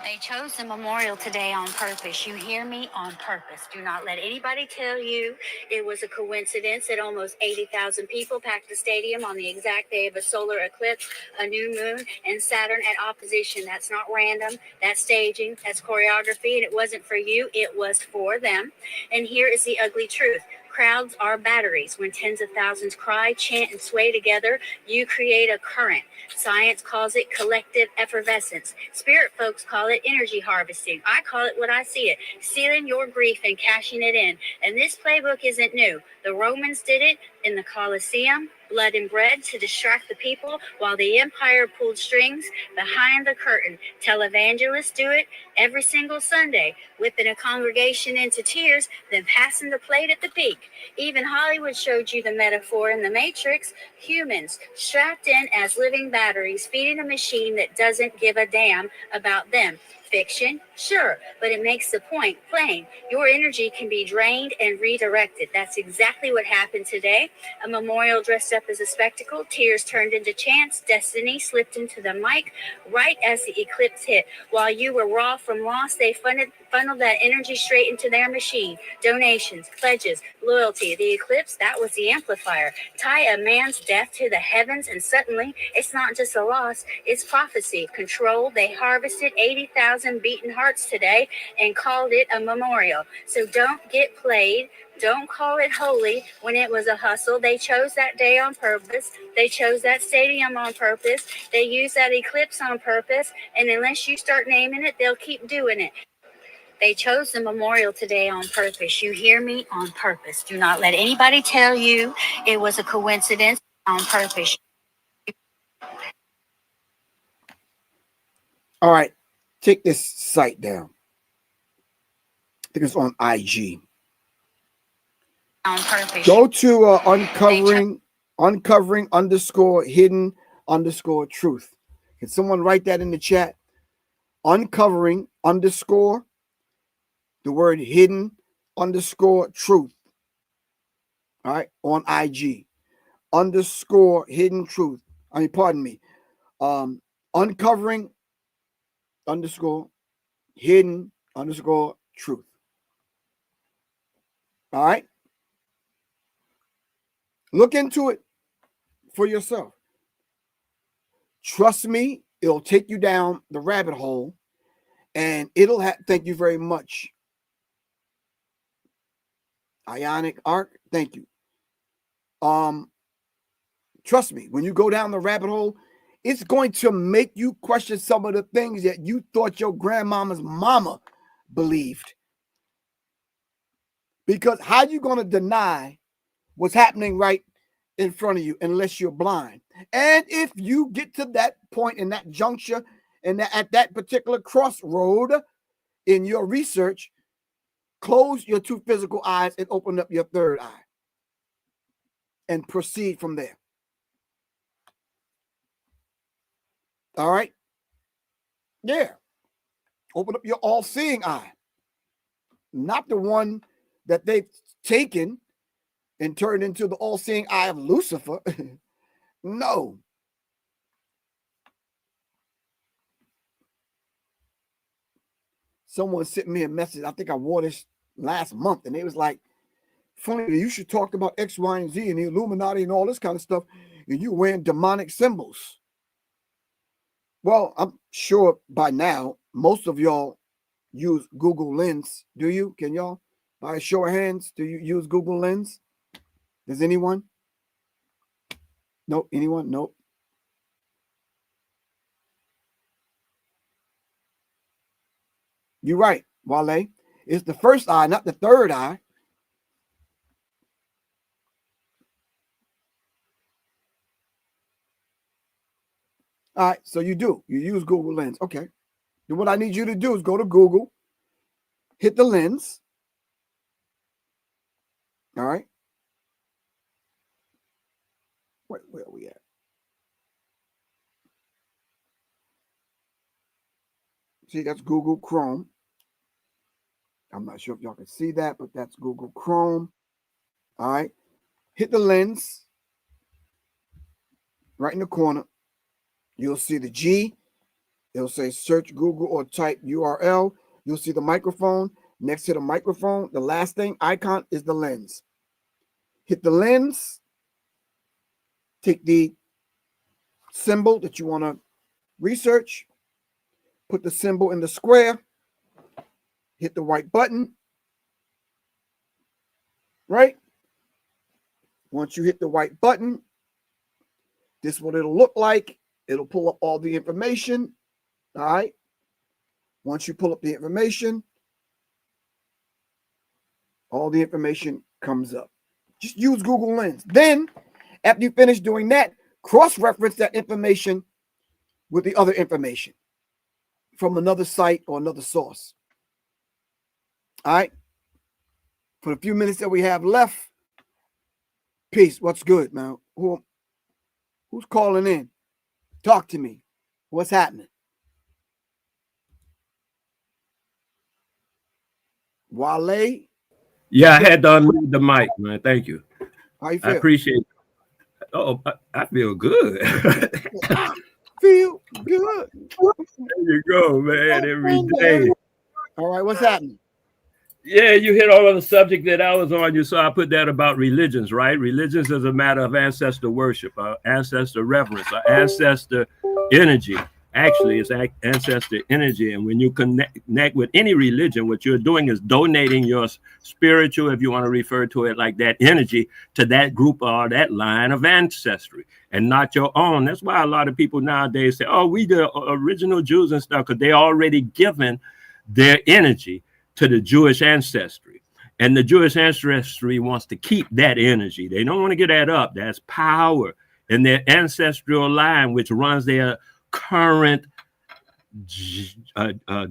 They chose the memorial today on purpose. You hear me? On purpose. Do not let anybody tell you it was a coincidence that almost 80,000 people packed the stadium on the exact day of a solar eclipse, a new moon, and Saturn at opposition. That's not random. That's staging. That's choreography. And it wasn't for you. It was for them. And here is the ugly truth. Crowds are batteries. When tens of thousands cry, chant, and sway together, you create a current. Science calls it collective effervescence. Spirit folks call it energy harvesting. I call it what I see it, stealing your grief and cashing it in. And this playbook isn't new. The Romans did it in the Colosseum, blood and bread to distract the people while the empire pulled strings behind the curtain. Televangelists do it every single Sunday, whipping a congregation into tears, then passing the plate at the peak. Even Hollywood showed you the metaphor in The Matrix. Humans strapped in as living batteries, feeding a machine that doesn't give a damn about them. Fiction, sure, but it makes the point plain. Your energy can be drained and redirected. That's exactly what happened today. A memorial dressed up as a spectacle, tears turned into chants, destiny slipped into the mic right as the eclipse hit. While you were raw from loss, they funneled that energy straight into their machine. Donations, pledges, loyalty. The eclipse, that was the amplifier. Tie a man's death to the heavens, and suddenly it's not just a loss, it's prophecy. Control. They harvested 80,000 80,000 beating hearts today and called it a memorial. So don't get played. Don't call it holy when it was a hustle. They chose that day on purpose. They chose that stadium on purpose. They used that eclipse on purpose. And unless you start naming it, they'll keep doing it. They chose the memorial today on purpose. You hear me? On purpose. Do not let anybody tell you it was a coincidence. On purpose. All right, take this site down. I think it's on IG. On purpose. Go to uncovering underscore hidden underscore truth. Can someone write that in the chat? Uncovering underscore the word hidden underscore truth. All right, on IG. Underscore hidden truth. I mean, pardon me. Uncovering underscore hidden underscore truth. All right. Look into it for yourself. Trust me, it'll take you down the rabbit hole, and it'll thank you very much. Ionic Arc, thank you. Trust me, when you go down the rabbit hole, it's going to make you question some of the things that you thought your grandmama's mama believed. Because how you going to deny what's happening right in front of you unless you're blind? And if you get to that point in that juncture and at that particular crossroad in your research, close your two physical eyes and open up your third eye and proceed from there. All right? Yeah. Open up your all-seeing eye. Not the one that they've taken and turned into the all-seeing eye of Lucifer. No. Someone sent me a message. I think I wore this last month, and it was like, funny, you should talk about X, Y, and Z and the Illuminati and all this kind of stuff, and you wearing demonic symbols. Well, I'm sure by now, most of y'all use Google Lens. Do you? Can y'all? By a show of hands, do you use Google Lens? Does anyone? Nope. Anyone? Nope. You're right, Wale. It's the first eye, not the third eye. All right, so you do. You use Google Lens. Okay. Then what I need you to do is go to Google, hit the lens. All right. Where are we at? See, that's Google Chrome. I'm not sure if y'all can see that, but that's Google Chrome. All right. Hit the lens right in the corner. You'll see the G. It'll say search Google or type URL. You'll see the microphone. Next to the microphone, the last thing icon is the lens. Hit the lens. Take the symbol that you want to research. Put the symbol in the square. Hit the white button. Right? Once you hit the white button, this is what it'll look like. It'll pull up all the information. All right. Once you pull up the information, all the information comes up. Just use Google Lens. Then, after you finish doing that, cross-reference that information with the other information from another site or another source. All right. For the few minutes that we have left, peace. What's good, man? Who's calling in? Talk to me. What's happening? Wale? Yeah, I had to unmute the mic, man. Thank you. How you feel? I appreciate it. Oh, I feel good. Feel good. There you go, man. Every day. All right, what's happening? Yeah, you hit all of the subject that I was on. You saw I put that about religions, right? Religions is a matter of ancestor worship, ancestor reverence, ancestor energy. Actually, it's ancestor energy. And when you connect with any religion, what you're doing is donating your spiritual, if you want to refer to it like that, energy to that group or that line of ancestry and not your own. That's why a lot of people nowadays say, oh, we the original Jews and stuff, because they already given their energy to the Jewish ancestry. And the Jewish ancestry wants to keep that energy. They don't want to get that up. That's power in their ancestral line, which runs their current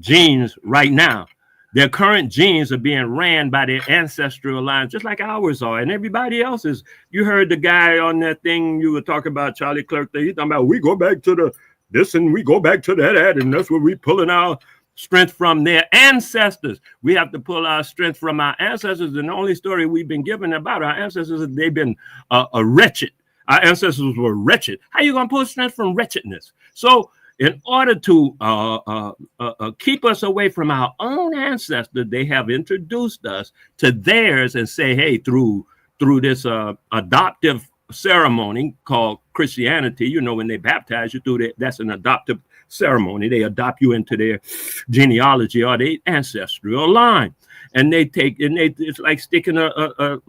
genes right now. Their current genes are being ran by their ancestral lines, just like ours are, and everybody else's. You heard the guy on that thing you were talking about, Charlie Clerk. He's talking about we go back to the this and we go back to that, and that's where we pulling our strength from their ancestors. We have to pull our strength from our ancestors. And the only story we've been given about our ancestors is they've been wretched. Our ancestors were wretched. How are you going to pull strength from wretchedness? So in order to keep us away from our own ancestors, they have introduced us to theirs and say, hey, through this adoptive ceremony called Christianity, you know, when they baptize you through that, that's an adoptive ceremony. They adopt you into their genealogy or their ancestral line. And they take, and it's like sticking a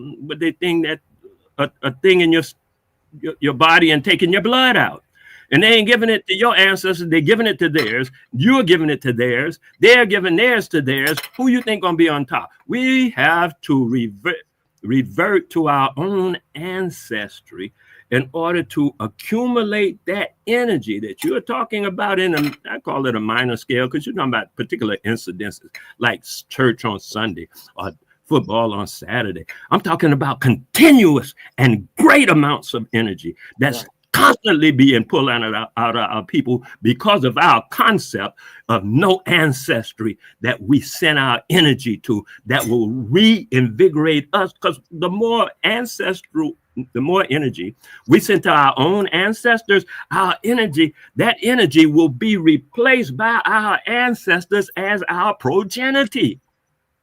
thing in your body and taking your blood out. And they ain't giving it to your ancestors. They're giving it to theirs. You're giving it to theirs. They're giving theirs to theirs. Who you think gonna be on top? We have to revert to our own ancestry in order to accumulate that energy that you're talking about I call it a minor scale, because you're talking about particular incidences like church on Sunday or football on Saturday. I'm talking about continuous and great amounts of energy that's constantly being pulled out of our people because of our concept of no ancestry that we send our energy to, that will reinvigorate us. Because the more ancestral, the more energy we send to our own ancestors, that energy will be replaced by our ancestors as our progeny.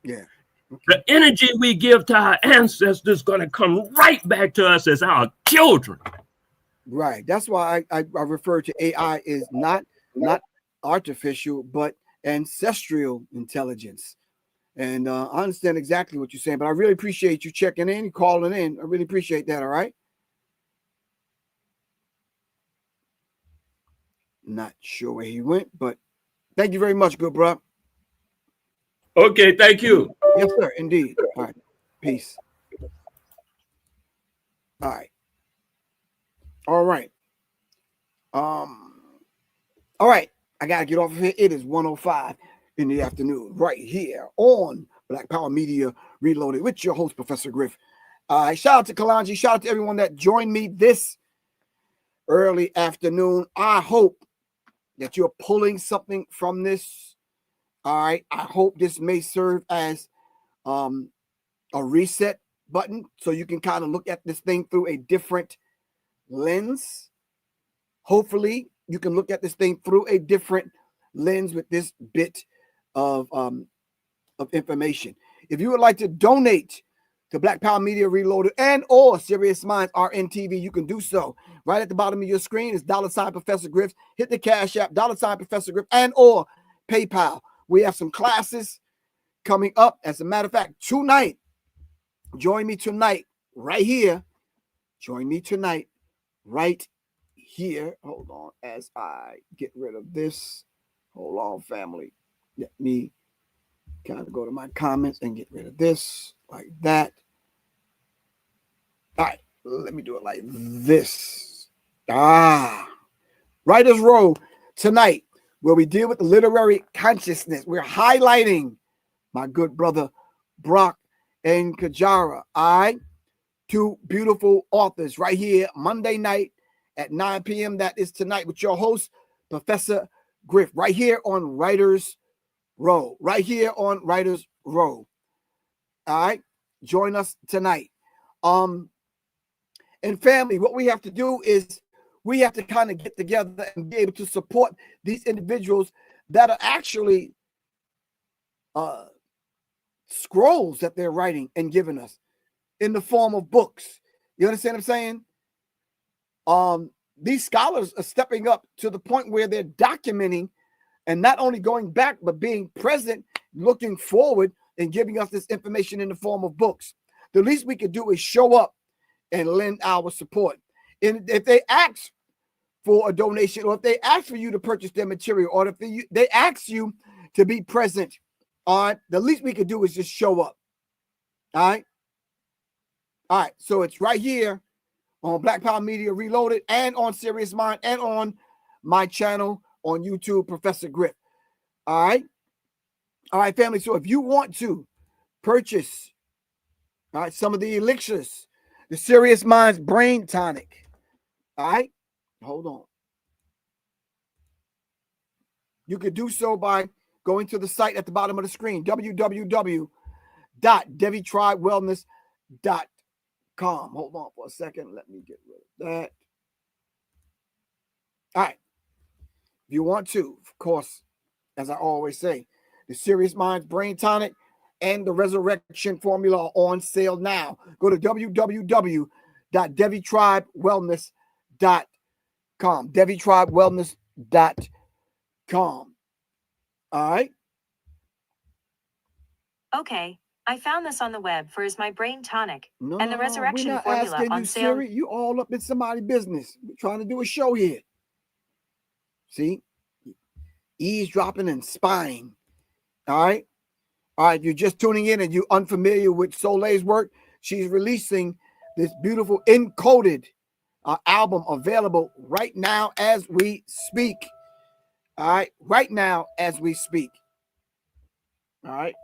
Yeah. Okay. The energy we give to our ancestors is going to come right back to us as our children. Right. That's why I refer to AI is not artificial, but ancestral intelligence. And I understand exactly what you're saying, but I really appreciate you checking in, calling in. I really appreciate that. All right. Not sure where he went, but thank you very much, good bro. Okay, thank you. Yes, sir. Indeed. All right. Peace. All right. All right. All right. I gotta get off of here. It is 1:05 in the afternoon, right here on Black Power Media Reloaded with your host, Professor Griff. Shout out to Kalanji. Shout out to everyone that joined me this early afternoon. I hope that you're pulling something from this. All right. I hope this may serve as a reset button so you can kind of look at this thing through a different lens. Hopefully, you can look at this thing through a different lens with this bit of information. If you would like to donate to Black Power Media Reloaded and or Serious Minds RNTV, you can do so. Right at the bottom of your screen is $ Professor Griff. Hit the Cash App, $ Professor Griff, and or PayPal. We have some classes coming up. As a matter of fact, tonight, join me tonight right here. Join me tonight right here. Hold on as I get rid of this. Hold on, family. Let me kind of go to my comments and get rid of this like that. All right, let me do it like this. Writer's Row tonight, where we deal with the literary consciousness. We're highlighting my good brother Brock and Kajara. All right, two beautiful authors right here Monday night at 9 p.m. That is tonight with your host, Professor Griff, right here on Writer's Row. Right here on Writer's Row. All right, join us tonight. And family, what we have to do is we have to kind of get together and be able to support these individuals that are actually scrolls that they're writing and giving us in the form of books. You understand what I'm saying? these scholars are stepping up to the point where they're documenting and not only going back, but being present, looking forward, and giving us this information in the form of books. The least we could do is show up and lend our support. And if they ask for a donation, or if they ask for you to purchase their material, or if they ask you to be present, all right, the least we could do is just show up. All right. All right. So it's right here on Black Power Media Reloaded, and on Serious Mind, and on my channel on YouTube, Professor Griff. All right. All right, family. So if you want to purchase, all right, some of the elixirs, the Serious Minds Brain Tonic, all right, hold on. You could do so by going to the site at the bottom of the screen, www.devitribewellness.com. Hold on for a second. Let me get rid of that. All right. If you want to, of course, as I always say, the Serious Minds Brain Tonic and the Resurrection Formula are on sale now. Go to www.devitribewellness.com. devitribewellness.com. All right. Okay, I found this on the web for Is My Brain Tonic No, and the Resurrection we're not Formula asking on you, sale. Siri. You all up in somebody's business. We're trying to do a show here. See? Eavesdropping and spying. All right. All right. If you're just tuning in and you're unfamiliar with Soleil's work, she's releasing this beautiful encoded album available right now as we speak. All right. Right now as we speak. All right.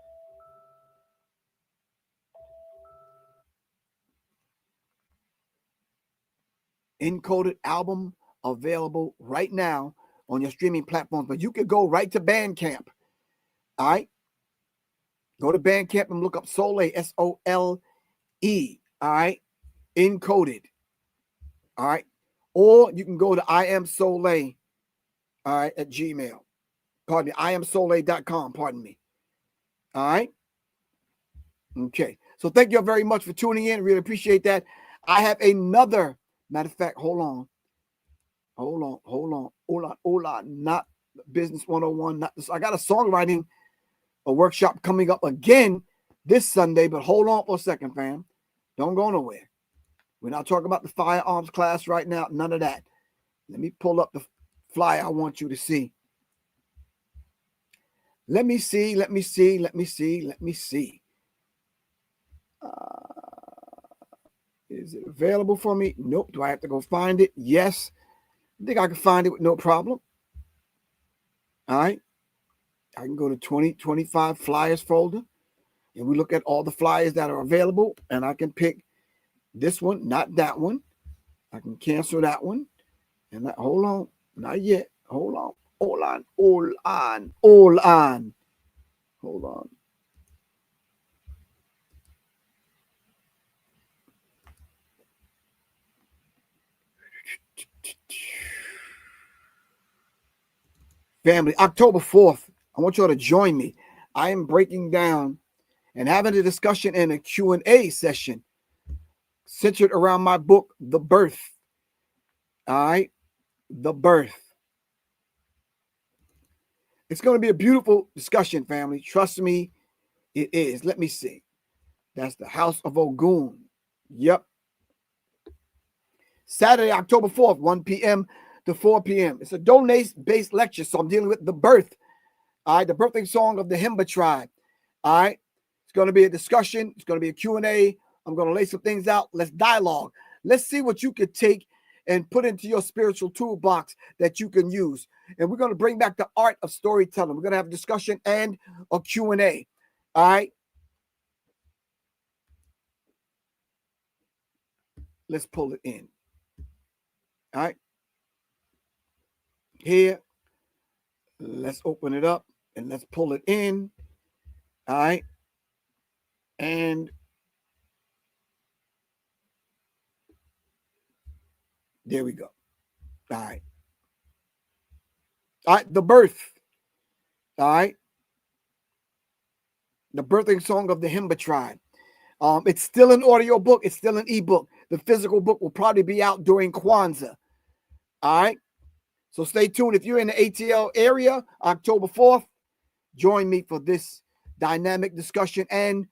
Encoded album available right now on your streaming platforms, but you could go right to Bandcamp. All right. Go to Bandcamp and look up Soleil, S-O-L-E. All right. Encoded. All right. Or you can go to I am Soleil. All right. At Gmail. Pardon me. IamSoleil.com. Pardon me. All right. Okay. So thank you very much for tuning in. Really appreciate that. I have another, matter of fact, hold on. Not Business 101. Not this. I got a songwriting workshop coming up again this Sunday, but hold on for a second, fam. Don't go nowhere. We're not talking about the firearms class right now. None of that. Let me pull up the flyer I want you to see. Let me see. Is it available for me? Nope. Do I have to go find it? Yes. I think I can find it with no problem. All right. I can go to 2025 flyers folder, and we look at all the flyers that are available, and I can pick this one, not that one. I can cancel that one. And hold on. Not yet. Hold on. Hold on. Family, October 4th, I want y'all to join me. I am breaking down and having a discussion in a Q&A session centered around my book, The Birth. All right? The Birth. It's going to be a beautiful discussion, family. Trust me, it is. Let me see. That's the House of Ogun. Yep. Saturday, October 4th, 1 p.m. to 4 p.m. It's a donate-based lecture, so I'm dealing with the birth. All right, the birthing song of the Himba tribe. All right, it's going to be a discussion. It's going to be a Q&A. I'm going to lay some things out. Let's dialogue. Let's see what you could take and put into your spiritual toolbox that you can use. And we're going to bring back the art of storytelling. We're going to have a discussion and a Q&A. All right. Let's pull it in. All right. Here. Let's open it up and let's pull it in. All right. And there we go. All right. All right. The birth. All right. The birthing song of the Himba tribe. It's still an audio book. It's still an ebook. The physical book will probably be out during Kwanzaa. All right. So stay tuned. If you're in the ATL area, October 4th, join me for this dynamic discussion and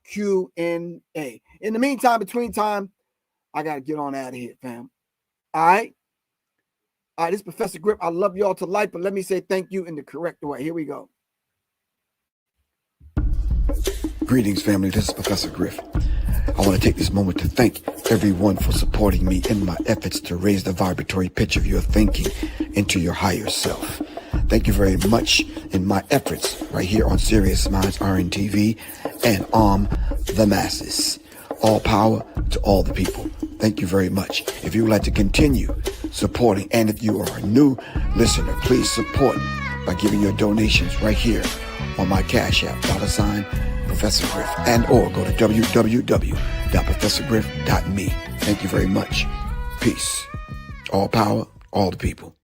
Q&A. In the meantime, between time, I got to get on out of here, fam. All right. All right, this is Professor Griff. I love y'all to life, but let me say thank you in the correct way. Here we go. Greetings, family. This is Professor Griff. I want to take this moment to thank everyone for supporting me in my efforts to raise the vibratory pitch of your thinking into your higher self. Thank you very much in my efforts right here on Serious Minds RNTV and Arm the Masses. All power to all the people. Thank you very much. If you would like to continue supporting, and if you are a new listener, please support by giving your donations right here on my Cash App, $ Professor Griff, and or go to www.professorgriff.me. Thank you very much. Peace. All power, all the people.